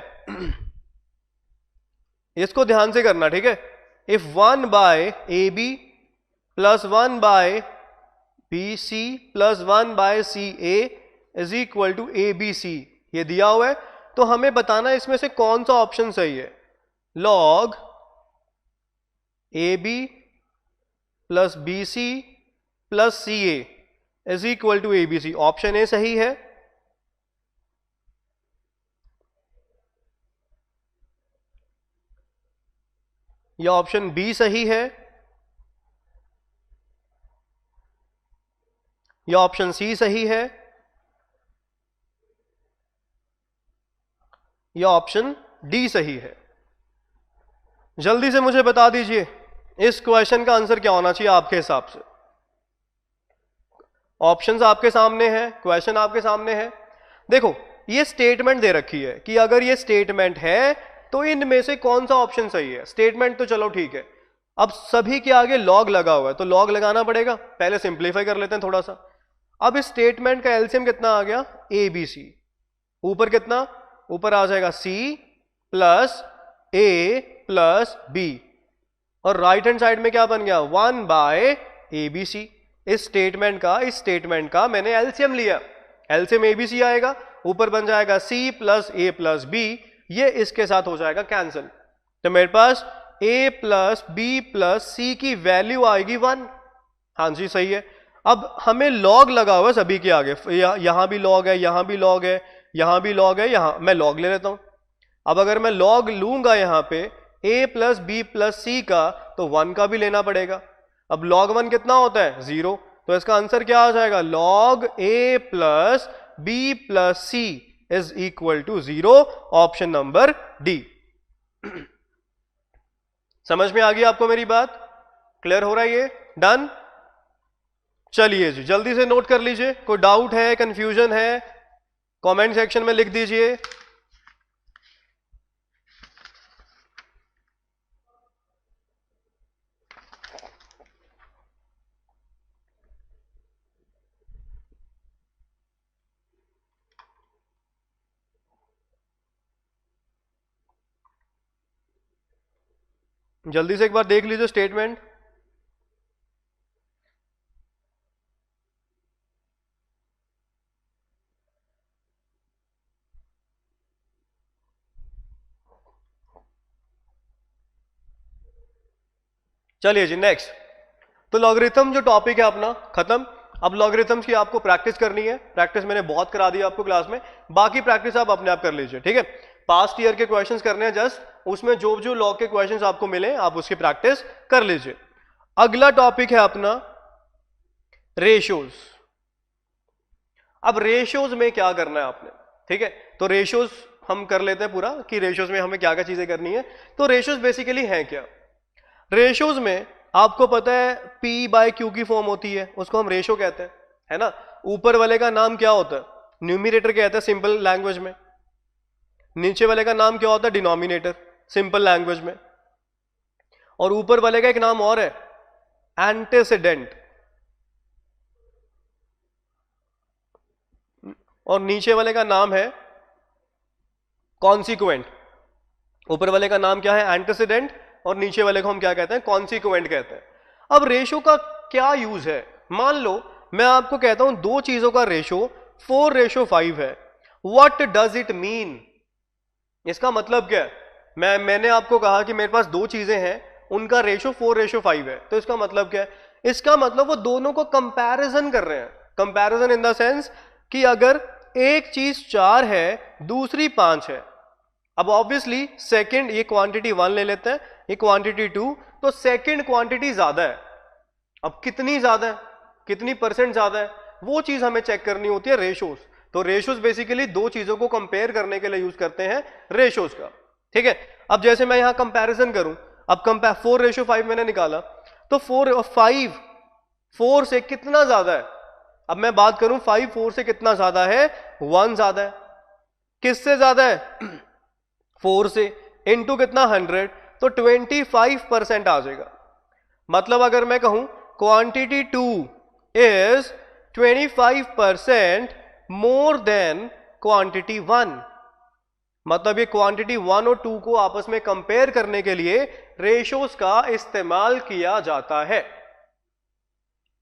इसको ध्यान से करना, ठीक है। If 1 by a b plus 1 by b c plus 1 by c a is equal to a b c, ये दिया हुआ है, तो हमें बताना है इसमें से कौन सा ऑप्शन सही है। Log a b plus b c plus c a is equal to a b c, option A सही है, या ऑप्शन बी सही है, या ऑप्शन सी सही है, या ऑप्शन डी सही है। जल्दी से मुझे बता दीजिए इस क्वेश्चन का आंसर क्या होना चाहिए आपके हिसाब से। ऑप्शंस आपके सामने हैं, क्वेश्चन आपके सामने है। देखो ये स्टेटमेंट दे रखी है कि अगर ये स्टेटमेंट है तो इनमें से कौन सा ऑप्शन सही है। स्टेटमेंट तो चलो ठीक है, अब सभी के आगे लॉग लगा हुआ है तो लॉग लगाना पड़ेगा, पहले सिंप्लीफाई कर लेते हैं थोड़ा सा। अब इस स्टेटमेंट का एलसीएम कितना आ गया, ए बी सी, ऊपर कितना, ऊपर आ जाएगा सी प्लस ए प्लस बी, और राइट हैंड साइड में क्या बन गया 1 बाय ए बी सी। इस स्टेटमेंट का मैंने एलसीएम लिया, एलसीएम ए बी सी आएगा, ऊपर बन जाएगा सी प्लस ए प्लस बी, ये इसके साथ हो जाएगा कैंसिल, तो मेरे पास ए प्लस बी प्लस सी की वैल्यू आएगी 1। हाँ जी सही है। अब हमें लॉग लगा हुआ सभी के आगे, यहां भी लॉग है, यहां भी लॉग है, यहां भी लॉग है, यहां मैं लॉग ले लेता हूं। अब अगर मैं लॉग लूंगा यहां पे a प्लस बी प्लस सी का, तो 1 का भी लेना पड़ेगा। अब log 1 कितना होता है 0, तो इसका आंसर क्या आ जाएगा log a plus b plus c is equal to 0, option number D. समझ में आ गई आपको मेरी बात, क्लियर हो रहा है ये, डन। चलिए जी जल्दी से नोट कर लीजिए, कोई डाउट है, कंफ्यूजन है, कमेंट सेक्शन में लिख दीजिए। जल्दी से एक बार देख लीजिए स्टेटमेंट। चलिए जी नेक्स्ट, तो लॉगरिथम जो टॉपिक है अपना खत्म। अब लॉगरिथम्स की आपको प्रैक्टिस करनी है, प्रैक्टिस मैंने बहुत करा दी आपको क्लास में, बाकी प्रैक्टिस आप अपने आप कर लीजिए, ठीक है। पास्ट ईयर के क्वेश्चंस करने हैं जस्ट, उसमें जो जो लॉग के क्वेश्चंस आपको मिले आप उसकी प्रैक्टिस कर लीजिए। अगला टॉपिक है अपना रेशियोज। अब रेशियोज में क्या करना है आपने, ठीक है, तो रेशियोज हम कर लेते हैं पूरा कि रेशियोज में हमें क्या क्या चीजें करनी है। तो रेशियोज बेसिकली हैं क्या, रेशियोज में आपको पता है P बाय Q की फॉर्म होती है, उसको हम रेशियो कहते हैं, है ना। ऊपर वाले का नाम क्या होता है? न्यूमिनेटर कहते हैं सिंपल लैंग्वेज में। नीचे वाले का नाम क्या होता है? डिनोमिनेटर सिंपल लैंग्वेज में। और ऊपर वाले का एक नाम और है, एंटेसिडेंट, और नीचे वाले का नाम है कॉन्सिक्वेंट। ऊपर वाले का नाम क्या है? एंटेसिडेंट, और नीचे वाले को हम क्या कहते हैं? कॉन्सिक्वेंट कहते हैं। अब रेशो का क्या यूज है? मान लो मैं आपको कहता हूं दो चीजों का रेशो 4:5 है। What does it mean? इसका मतलब क्या है? मैंने आपको कहा कि मेरे पास दो चीजें हैं, उनका रेशो 4:5 है, तो इसका मतलब क्या है? इसका मतलब वो दोनों को कंपैरिजन कर रहे हैं। कंपैरिजन इन द सेंस कि अगर एक चीज 4 है दूसरी 5 है, अब ऑब्वियसली सेकंड, ये क्वांटिटी 1 ले लेते हैं, ये क्वांटिटी 2, तो सेकंड क्वांटिटी ज्यादा है। अब कितनी ज्यादा है, कितनी परसेंट ज्यादा है, वो चीज हमें चेक करनी होती है रेशोज। तो रेशोज बेसिकली दो चीजों को कंपेयर करने के लिए यूज करते हैं रेशोज का, ठीक है। अब जैसे मैं यहां कंपैरिजन करूं, अब 4:5 मैंने निकाला, तो 4 और 5 4 से कितना ज्यादा है? अब मैं बात करूं 5 4 से कितना ज्यादा है? 1 ज्यादा है। किससे ज्यादा है? 4 से। इनटू कितना? 100, तो 25% आ जाएगा। मतलब अगर मैं कहूं quantity 2 is 25% more than quantity 1, मतलब ये क्वांटिटी 1 और 2 को आपस में कंपेयर करने के लिए रेशोज का इस्तेमाल किया जाता है।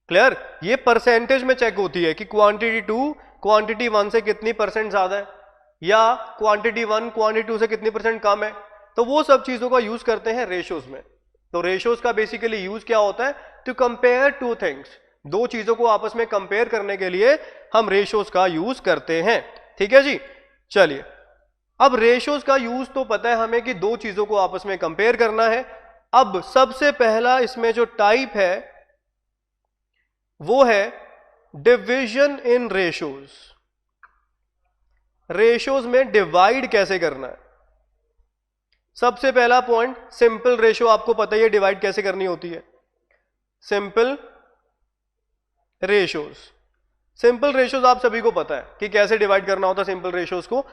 क्लियर? ये परसेंटेज में चेक होती है कि क्वांटिटी 2 क्वांटिटी 1 से कितनी परसेंट ज्यादा है, या क्वांटिटी 1 क्वांटिटी 2 से कितनी परसेंट कम है। तो वो सब चीजों का यूज करते हैं रेशोज में। तो रेशोज का बेसिकली यूज क्या होता है? टू कंपेयर टू थिंग्स, दो चीजों को आपस में कंपेयर करने के लिए हम रेशोज का यूज करते हैं, ठीक है जी। चलिए, अब रेशोज का यूज तो पता है हमें कि दो चीजों को आपस में कंपेयर करना है। अब सबसे पहला इसमें जो टाइप है वो है डिवीजन इन रेशोज। रेशोज में डिवाइड कैसे करना है? सबसे पहला पॉइंट, सिंपल रेशो आपको पता ही है डिवाइड कैसे करनी होती है। सिंपल रेशोज, सिंपल रेशोज आप सभी को पता है कि कैसे डिवाइड करना होता है सिंपल रेशोज को।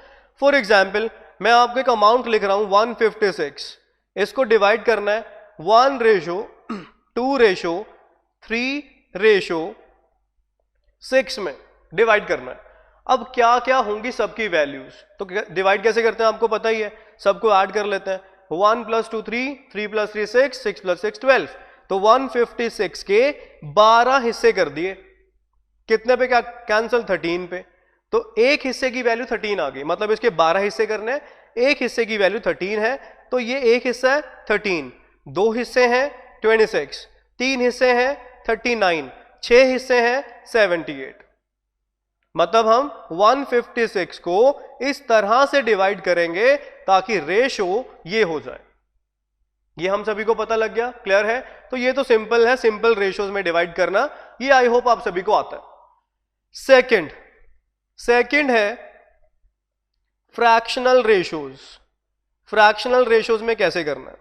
फॉर एग्जाम्पल मैं आपको एक अमाउंट लिख रहा हूं 156, इसको डिवाइड करना है 1:2:3:6 में डिवाइड करना है। अब क्या क्या होंगी सबकी वैल्यूज, तो डिवाइड कैसे करते हैं आपको पता ही है, सबको ऐड कर लेते हैं। 1 + 2 3, 3 + 3 6, 6 + 6 12, तो 156 के 12 हिस्से कर दिए। कितने पे? क्या कैंसिल? 13 पे। तो एक हिस्से की वैल्यू 13 आ गई, मतलब इसके 12 हिस्से करने हैं, एक हिस्से की वैल्यू 13 है, तो ये एक हिस्सा है 13, दो हिस्से हैं 26, तीन हिस्से हैं 39, 6 हिस्से हैं 78। मतलब हम 156 को इस तरह से डिवाइड करेंगे ताकि रेशो ये हो जाए। ये हम सभी को पता लग गया, क्लियर है? तो ये तो सिंपल है, सिंपल रेशोज में डिवाइड करना, ये आई होप आप सभी को आता है। सेकंड है फ्रैक्शनल रेशोज। फ्रैक्शनल रेशोज में कैसे करना है?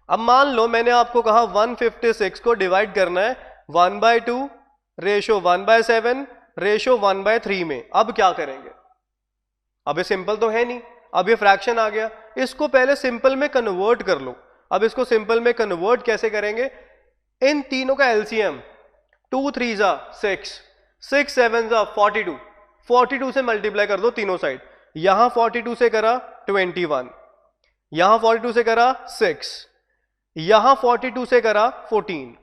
अब मान लो मैंने आपको कहा 156 को डिवाइड करना है 1/2 रेशो 1/7 रेशो 1/3 में। अब क्या करेंगे? अब ये सिंपल तो है नहीं, अब ये फ्रैक्शन आ गया, इसको पहले सिंपल में कन्वर्ट कर लो। अब इसको सिंपल में कन्वर्ट कैसे करेंगे? इन तीनों का एलसीएम 2 3 6, 6 7 42, 42 से मल्टीप्लाई कर दो तीनों साइड। यहां 42 से करा 21, यहां 42 से करा 6, यहां 42 से करा 14।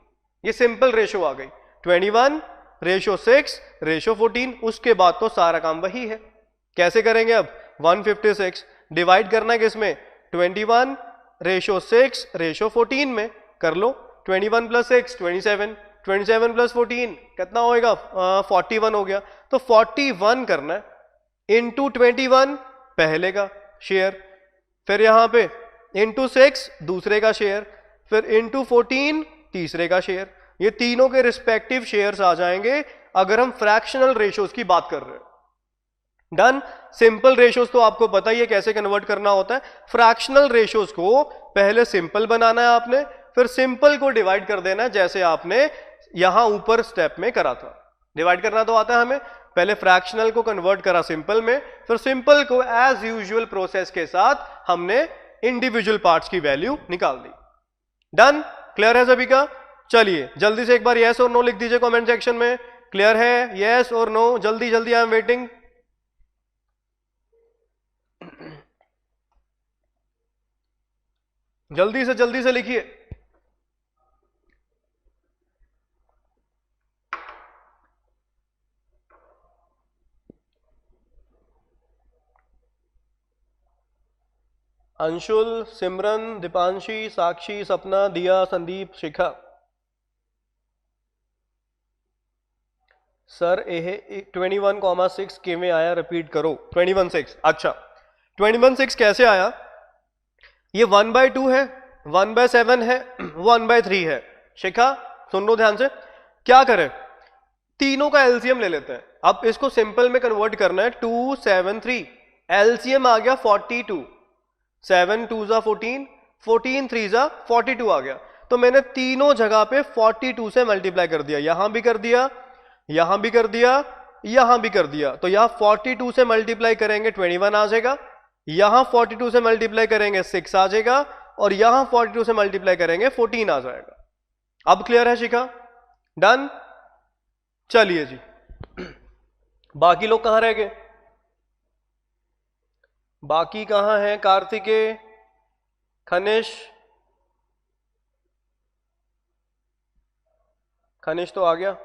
ये सिंपल रेशो आ गई 21 रेशो 6 रेशो 14। उसके बाद तो सारा काम वही है। कैसे करेंगे? अब 156 डिवाइड करना है किसमें? 21 रेशो 6 रेशो 14 में कर लो। 21 + 6 27, 27 + 14 कितना होएगा? 41 हो गया। तो 41 करना है, इंटू 21 पहले का शेयर, फिर यहां पे इंटू 6 दूसरे का शेयर, फिर इंटू 14 तीसरे का शेयर। ये तीनों के रिस्पेक्टिव शेयर्स आ जाएंगे अगर हम फ्रैक्शनल रेशोज की बात कर रहे हैं। डन। सिंपल रेशोज तो आपको पता ही है कैसे कन्वर्ट करना होता है। फ्रैक्शनल रेशोज को पहले सिंपल बनाना है आपने, फिर सिंपल को डिवाइड कर देना है जैसे आपने यहां ऊपर स्टेप में करा था। डिवाइड करना तो आता है हमें, पहले फ्रैक्शनल को कन्वर्ट करा सिंपल में, फिर सिंपल को एज यूजुअल प्रोसेस के साथ हमने इंडिविजुअल पार्ट्स की वैल्यू निकाल दी। डन, क्लियर है सभी का? चलिए जल्दी से एक बार यस और नो लिख दीजिए कमेंट सेक्शन में। क्लियर है? यस और नो, जल्दी जल्दी, आई एम वेटिंग। जल्दी से लिखिए। अंशुल, सिमरन, दीपांशी, साक्षी, सपना, दिया, संदीप, शिखा। सर यह 21,6 किमें आया, रिपीट करो। 21,6, अच्छा 21,6 कैसे आया? ये 1/2 है, 1/7 है, 1/3 है। शिखा सुन लो ध्यान से, क्या करें, तीनों का एलसीएम ले लेते हैं। अब इसको सिंपल में कन्वर्ट करना है, 2 7 3, एलसीएम आ गया 42, 7 2 जा 14, 14 3 जा 42 आ गया। तो मैंने तीनों जगह पे 42 से मल्टीप्लाई कर दिया, यहां भी कर दिया, यहां भी कर दिया, यहां भी कर दिया। तो यहां 42 से मल्टीप्लाई करेंगे 21 आ जाएगा, यहां 42 से मल्टीप्लाई करेंगे 6 आ जाएगा, और यहां 42 से मल्टीप्लाई करेंगे 14 आ जाएगा। अब क्लियर है शिखा? डन। चलिए जी, बाकी लोग कहां रह गए? बाकी कहां हैं? कार्तिकेय, खनिश, खनिश तो आ गया।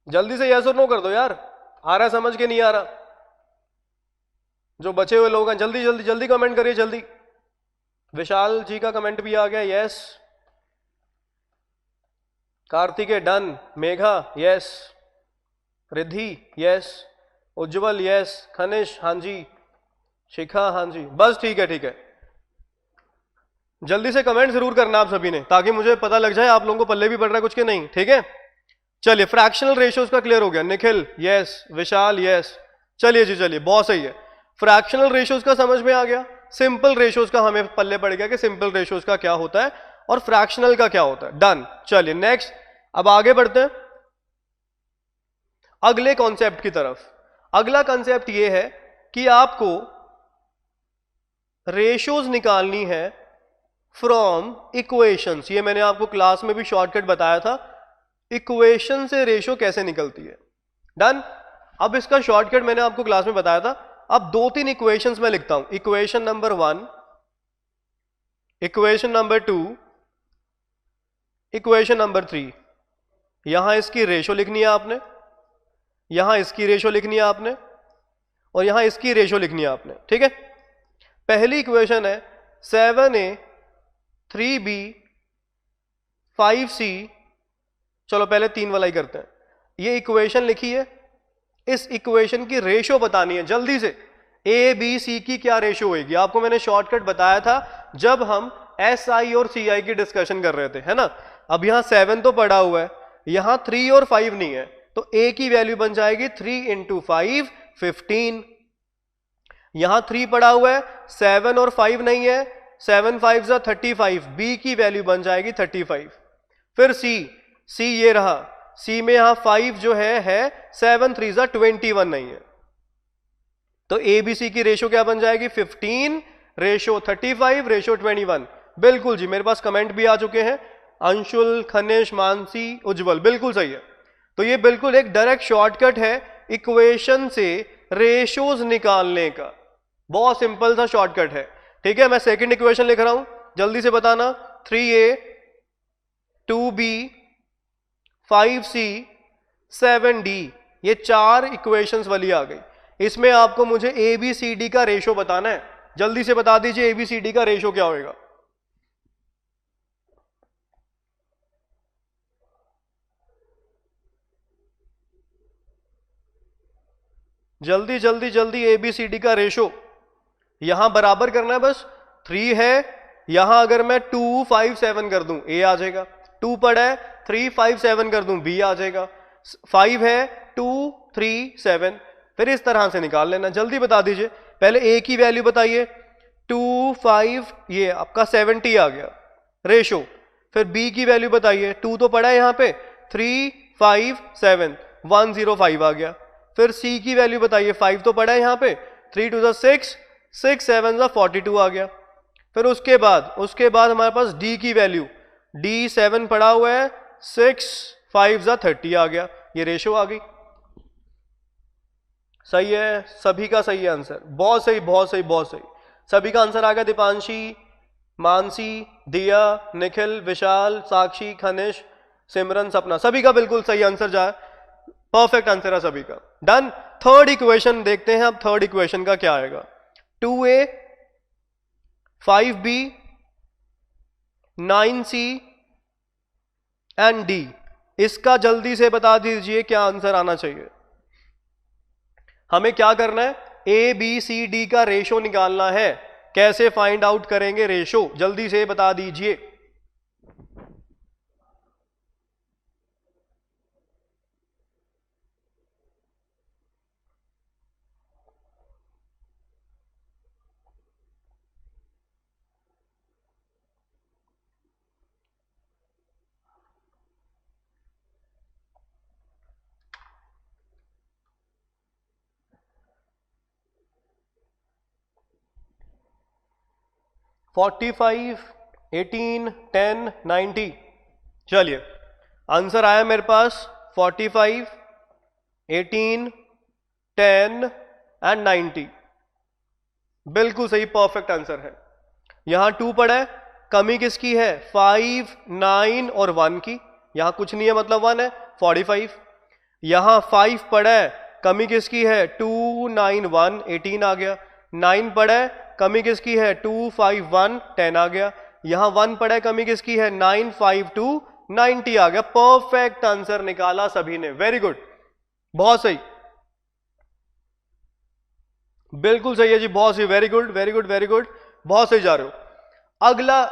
जल्दी से यस और नो कर दो यार, आ रहा है समझ के नहीं आ रहा? जो बचे हुए लोग हैं जल्दी जल्दी जल्दी कमेंट करिए जल्दी। विशाल जी का कमेंट भी आ गया, yes. Kartikeya done, Megha yes, Riddhi yes, Ujjwal yes, Khanish हाँ जी, शिखा हाँ जी, बस ठीक है ठीक है। जल्दी से कमेंट जरूर करना आप सभी ने, ताकि मुझे पता लग जाए आप लोगों को पल्ले भी पड़ रहा है कुछ के नहीं, ठीक है? चलिए फ्रैक्शनल रेशियोज का क्लियर हो गया। निखिल यस, विशाल यस। चलिए जी चलिए, बहुत सही है। फ्रैक्शनल रेशियोज का समझ में आ गया, सिंपल रेशियोज का हमें पल्ले पड़ गया कि सिंपल रेशियोज का क्या होता है और फ्रैक्शनल का क्या होता है। डन। चलिए नेक्स्ट, अब आगे बढ़ते हैं अगले कॉन्सेप्ट की तरफ। अगला कॉन्सेप्ट यह है कि आपको रेशियोज निकालनी है फ्रॉम इक्वेशंस। ये मैंने आपको क्लास में भी शॉर्टकट बताया था, इक्वेशन से रेशियो कैसे निकलती है। डन। अब इसका शॉर्टकट मैंने आपको क्लास में बताया था। अब 2-3 इक्वेशंस में लिखता हूं, equation number 1, equation number 2, equation number 3। यहां इसकी रेशियो लिखनी है आपने, यहां इसकी रेशियो लिखनी है आपने, और यहां इसकी रेशियो लिखनी है आपने, ठीक है? पहली इक्वेशन है 7a 3b 5c। चलो पहले 3 वाला ही करते हैं। ये इक्वेशन लिखी है, इस इक्वेशन की रेशियो बतानी है जल्दी से। ए बी सी की क्या रेशियो होगी? आपको मैंने शॉर्टकट बताया था जब हम एस आई और सी आई की डिस्कशन कर रहे थे, है ना? अब यहां 7 तो पड़ा हुआ है, यहां 3 और 5 नहीं है, तो ए की वैल्यू बन जाएगी 3 × 5 15। यहां 3 पड़ा हुआ है, 7 और 5 नहीं है, 7 5 जा 35, बी की वैल्यू बन जाएगी 35। फिर सी ये रहा, सी में यहां 5 जो है 7 3 जा 21 नहीं है, तो ए बी सी की रेशियो क्या बन जाएगी? 15 रेशियो 35 रेशियो 21। बिल्कुल जी, मेरे पास कमेंट भी आ चुके हैं, अंशुल, खनिश, मानसी, उज्जवल, बिल्कुल सही है। तो ये बिल्कुल एक डायरेक्ट शॉर्टकट है इक्वेशन से रेशियोज निकालने का, बहुत सिंपल सा शॉर्टकट है, ठीक है? मैं सेकंड इक्वेशन लिख रहा हूं, जल्दी से बताना। 3a 2b 5c 7d, ये 4 इक्वेशंस वाली आ गई। इसमें आपको मुझे ए बी सी डी का रेशियो बताना है, जल्दी से बता दीजिए ए बी सी डी का रेशियो क्या होगा? जल्दी जल्दी जल्दी, ए बी सी डी का रेशियो यहां बराबर करना है बस। 3 है, यहां अगर मैं 2 5 7 कर दूं ए आ जाएगा, 2 पड़ा है 3 5 7 कर दूं बी आ जाएगा, 5 है 2 3 7, फिर इस तरह से निकाल लेना। जल्दी बता दीजिए, पहले ए की वैल्यू बताइए, 2 5 ये आपका 70 आ गया रेशो। फिर बी की वैल्यू बताइए, 2 तो पड़ा है यहां पे, 3 5 7 105 आ गया। फिर C की वैल्यू बताइए, 5 तो पड़ा है यहाँ पे, 3 2 6 6 7 42 आ गया। फिर उसके बाद हमारे पास D की वैल्यू, D 7 पड़ा हुआ है, 6 5 30 आ गया। ये रेशो आ गई। सही है, सभी का सही है आंसर, बहुत सही बहुत सही बहुत सही। सभी का आंसर आ गया। दीपांशी, मानसी, दिया, निखिल, विशाल, साक्षी, खनिश, सिमरन, सपना, सभी का बिल्कुल सही आंसर जाए। परफेक्ट आंसर है सभी का। डन। थर्ड इक्वेशन देखते हैं अब, थर्ड इक्वेशन का क्या आएगा। 2a 5b 9c and d, इसका जल्दी से बता दीजिए क्या आंसर आना चाहिए। हमें क्या करना है, ए बी सी डी का रेशो निकालना है। कैसे फाइंड आउट करेंगे रेशो, जल्दी से बता दीजिए। फोर्टी 45 18 10 90। चलिए आंसर आया मेरे पास 45 18 10 एंड 90। बिल्कुल सही, परफेक्ट आंसर है। यहां 2 पड़ा है, कमी किसकी है, 5 9 और 1 की। यहां कुछ नहीं है मतलब 1 है, 45। यहां 5 पड़ा है, कमी किसकी है, 2 9 1 18 आ गया। 9 पड़ा है, कमी किसकी है, 2 5 1 10 आ गया। यहां 1 पड़ा है, कमी किसकी है, 9 5 2 90 आ गया। परफेक्ट आंसर निकाला सभी ने, वेरी गुड, बहुत सही, बिल्कुल सही है जी, बहुत सही, very good very good very good, बहुत सही जा रहे हो।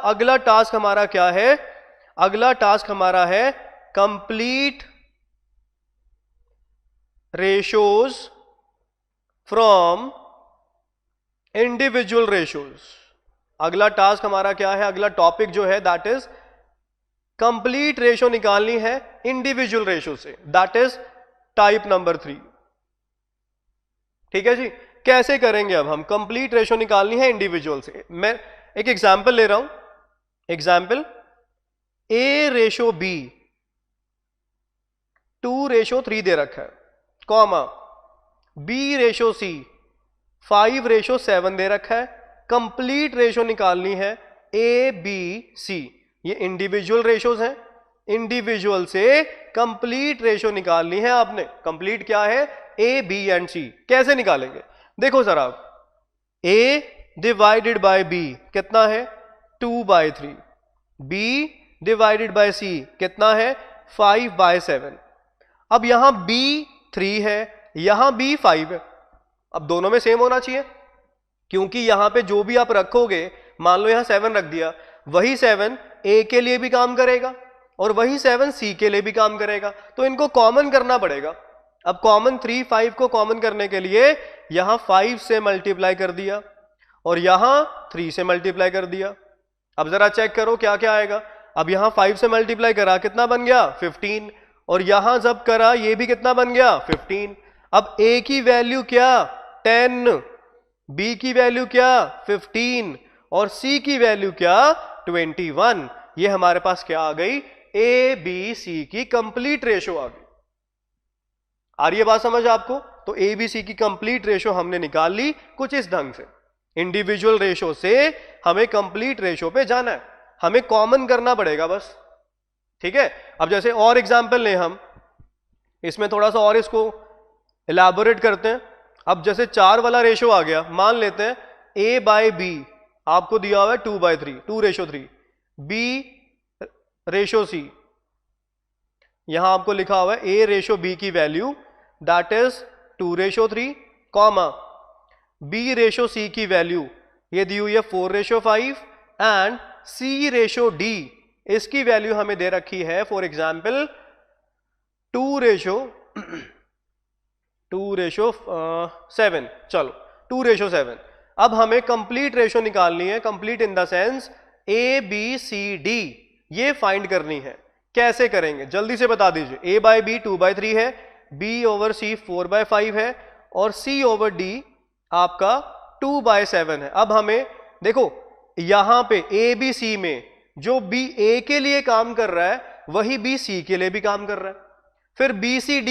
अगला टास्क हमारा क्या है, अगला टास्क हमारा है complete ratios from individual ratios. अगला टास्क हमारा क्या है, अगला टॉपिक जो है दैट इज कंप्लीट रेशो निकालनी है इंडिविजुअल रेशो से, दैट इज टाइप नंबर 3। ठीक है जी, कैसे करेंगे अब हम, कंप्लीट रेशो निकालनी है इंडिविजुअल से। मैं एक एग्जांपल ले रहा हूं, example A ratio B 2 ratio 3 दे रखा है, comma B ratio C 5 ratio 7 दे रखा है। कंप्लीट रेशो निकालनी है A B C, ये इंडिविजुअल रेशोज हैं, इंडिविजुअल से कंप्लीट रेशो निकालनी है आपने। कंप्लीट क्या है, A B एंड C। कैसे निकालेंगे, देखो सर आप, A डिवाइडेड बाय B कितना है, 2/3, B डिवाइडेड बाय C कितना है, 5/7। अब यहां B 3 है, यहां B 5 है। अब दोनों में सेम होना चाहिए, क्योंकि यहां पे जो भी आप रखोगे, मान लो यहां 7 रख दिया, वही 7 A के लिए भी काम करेगा और वही 7 C के लिए भी काम करेगा, तो इनको कॉमन करना पड़ेगा। अब कॉमन 3 5 को कॉमन करने के लिए यहां 5 से मल्टीप्लाई कर दिया और यहां 3 से मल्टीप्लाई कर दिया। अब जरा चेक करो क्या क्या आएगा। अब यहां 5 से मल्टीप्लाई करा, कितना बन गया, 15, और यहां जब करा ये भी कितना बन गया, 15। अब A की वैल्यू क्या, 10, B की वैल्यू क्या, 15, और C की वैल्यू क्या, 21। ये हमारे पास क्या आ गई, A B C की कंप्लीट रेशो आ गई। आ रही है बात समझ आपको। तो A B C की कंप्लीट रेशो हमने निकाल ली कुछ इस ढंग से। इंडिविजुअल रेशो से हमें कंप्लीट रेशो पे जाना है, हमें कॉमन करना पड़ेगा बस। ठीक है, अब जैसे और एग्जांपल लें हम, इसमें थोड़ा सा और इसको इलैबोरेट करते हैं। अब जैसे 4 वाला रेशो आ गया, मान लेते हैं A/B आपको दिया हुआ है 2/3, 2:3, B रेशो C, यहां आपको लिखा हुआ है A रेशो B की value that is 2:3, comma B ratio C की वैल्यू ये दी हुई है 4:5 एंड C रेशो D, इसकी वैल्यू हमें दे रखी है फॉर एग्जाम्पल 2:7। चलो 2:7। अब हमें कंप्लीट रेशो निकालनी है, complete in the sense A B C D ये फाइंड करनी है। कैसे करेंगे जल्दी से बता दीजिए। a बाई बी 2/3 है, b ओवर c 4/5 है और c ओवर d आपका 2/7 है। अब हमें देखो यहां पे a b c में जो b a के लिए काम कर रहा है वही b c के लिए भी काम कर रहा है। फिर b c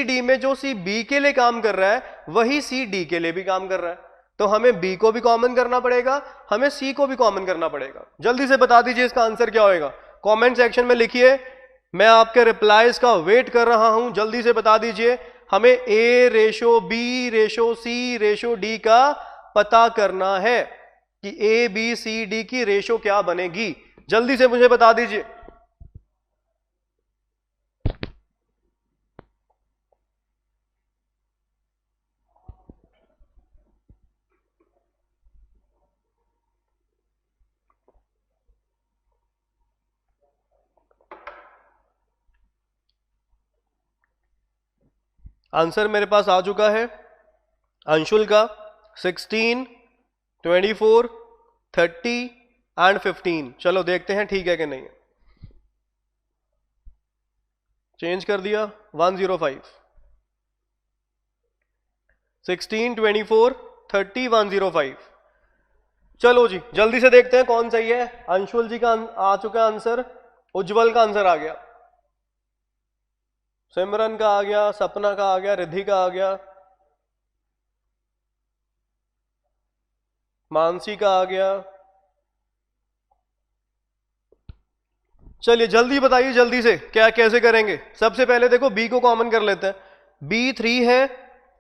d में जो c b के लिए काम कर रहा है वही c d के लिए भी काम कर रहा है। तो हमें b को भी कॉमन करना पड़ेगा, हमें c को भी कॉमन करना पड़ेगा। जल्दी से बता दीजिए इसका आंसर क्या होएगा, कमेंट सेक्शन में लिखिए, मैं आपके रिप्लाईज का वेट कर रहा हूं। जल्दी से बता दीजिए, हमें a ratio b ratio c ratio d का पता करना है कि a b c d की रेशो क्या बनेगी। जल्दी से मुझे बता दीजिए। आंसर मेरे पास आ चुका है अंशुल का 16, 24, 30 एंड 15। चलो देखते हैं ठीक है कि नहीं। चेंज कर दिया 105, 16, 24, 30, 105। चलो जी जल्दी से देखते हैं कौन सही है। अंशुल जी का आ चुका है आंसर, उज्जवल का आंसर आ गया, सिमरन का आ गया, सपना का आ गया, रिद्धि का आ गया, मानसी का आ गया। चलिए जल्दी बताइए जल्दी से क्या कैसे करेंगे। सबसे पहले देखो b को कॉमन कर लेते हैं। b 3 है,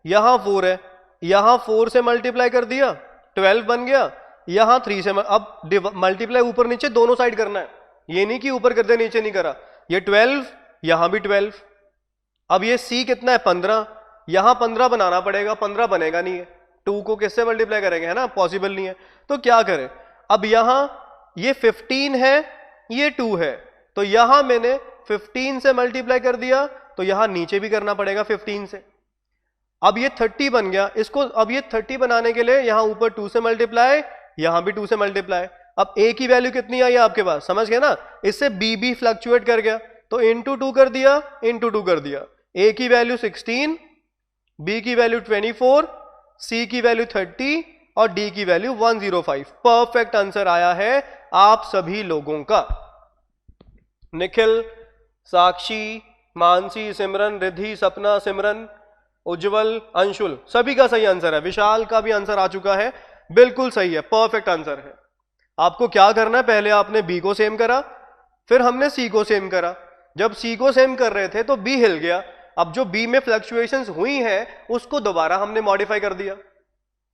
यहां 4 है, यहां 4 से मल्टीप्लाई कर दिया 12 बन गया, यहां 3 से अब मल्टीप्लाई ऊपर नीचे दोनों साइड करना है, ये नहीं कि ऊपर कर दिया नीचे नहीं करा। ये 12, यहां भी 12। अब ये c कितना है 15, यहां 15 बनाना पड़ेगा, 15 बनेगा नहीं है, 2 को किससे मल्टीप्लाई करेंगे, है ना, पॉसिबल नहीं है। तो क्या करें, अब यहां ये 15 है, ये 2 है, तो यहां मैंने 15 से मल्टीप्लाई कर दिया, तो यहां नीचे भी करना पड़ेगा 15 से। अब ये 30 बन गया, इसको अब ये 30 बनाने के लिए यहां ऊपर 2 से मल्टीप्लाई, यहां भी 2 से मल्टीप्लाई। अब a की वैल्यू कितनी आई आपके पास, समझ गए ना, इससे b भी फ्लक्चुएट कर गया, तो इंटू 2 कर दिया, इंटू 2 कर दिया। a की वैल्यू 16, b की वैल्यू 24, c की वैल्यू 30 और d की वैल्यू 105। परफेक्ट आंसर आया है आप सभी लोगों का। निखिल, साक्षी, मानसी, सिमरन, रिद्धि, सपना, सिमरन, उज्जवल, अंशुल, सभी का सही आंसर है। विशाल का भी आंसर आ चुका है, बिल्कुल सही है, परफेक्ट आंसर है। आपको क्या करना है, पहले आपने b को सेम करा, फिर हमने c को सेम करा। जब c को सेम कर रहे थे तो b हिल गया, अब जो b में फ्लक्चुएशंस हुई हैं उसको दोबारा हमने मॉडिफाई कर दिया।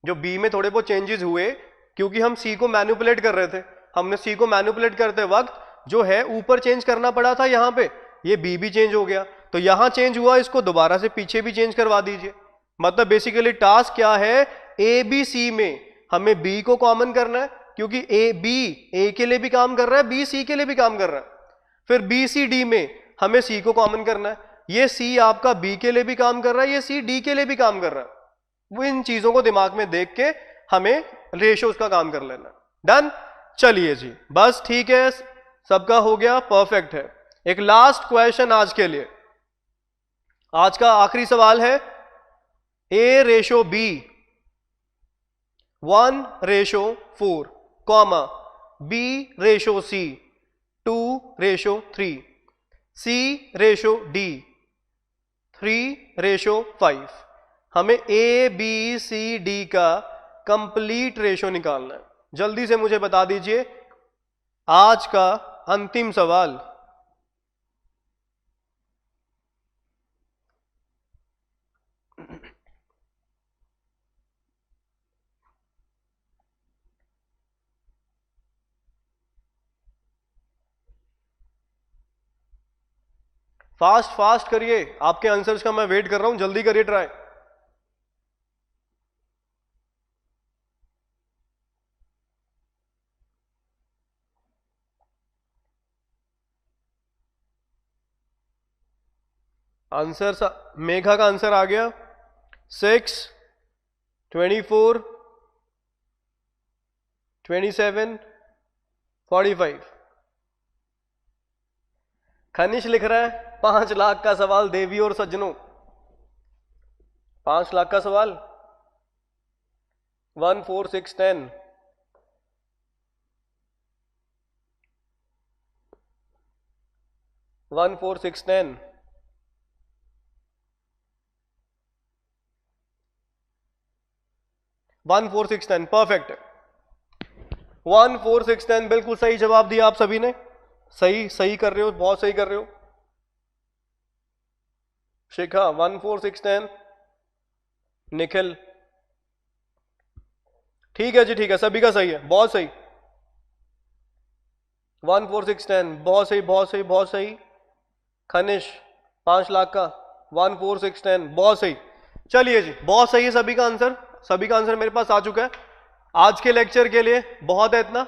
जो b में थोड़े बहुत चेंजेस हुए क्योंकि हम c को मैनिपुलेट कर रहे थे, हमने c को मैनिपुलेट करते वक्त जो है ऊपर चेंज करना पड़ा था, यहां पे ये b भी चेंज हो गया, तो यहां चेंज हुआ, इसको दोबारा से पीछे भी चेंज करवा दीजिए। मतलब बेसिकली टास्क क्या है, a b c में हमें b को कॉमन करना है क्योंकि a के लिए भी काम कर रहा है, b c के लिए भी काम कर रहा है। फिर b c d में हमें c को कॉमन करना है, ये c आपका b के लिए भी काम कर रहा है, ये c d के लिए भी काम कर रहा है। वो इन चीजों को दिमाग में देख के हमें रेशियोज का काम कर लेना। डन, चलिए जी, बस ठीक है, सबका हो गया, परफेक्ट है। एक लास्ट क्वेश्चन आज के लिए, आज का आखिरी सवाल है, a ratio b 1:4, comma b ratio c 2:3, c ratio d 3:5। हमें a b c d का कंप्लीट रेशो निकालना है। जल्दी से मुझे बता दीजिए आज का अंतिम सवाल। फास्ट फास्ट करिए, आपके आंसर्स का मैं वेट कर रहा हूं, जल्दी करिए ट्राई। आंसर मेघा का आंसर आ गया 6, 24, 27, 45। खनिश लिख रहा है 5 लाख का सवाल देवी और सज्जनों, 5 लाख का सवाल 1 4 6 10 1 4 6 10 1 4 6 10 परफेक्ट। 1 4 6 10 बिल्कुल सही जवाब दिया आप सभी ने, सही कर रहे हो, बहुत सही कर रहे हो। शिखा 1 4 6 10, निखिल ठीक है जी, ठीक है, सभी का सही है, बहुत सही। 1 4 6 10 बहुत सही, बहुत सही, बहुत सही। खनिश 5 लाख का 1 4 6 10 बहुत सही। चलिए जी, बहुत सही है सभी का आंसर, सभी का आंसर मेरे पास आ चुका है। आज के लेक्चर के लिए बहुत है इतना।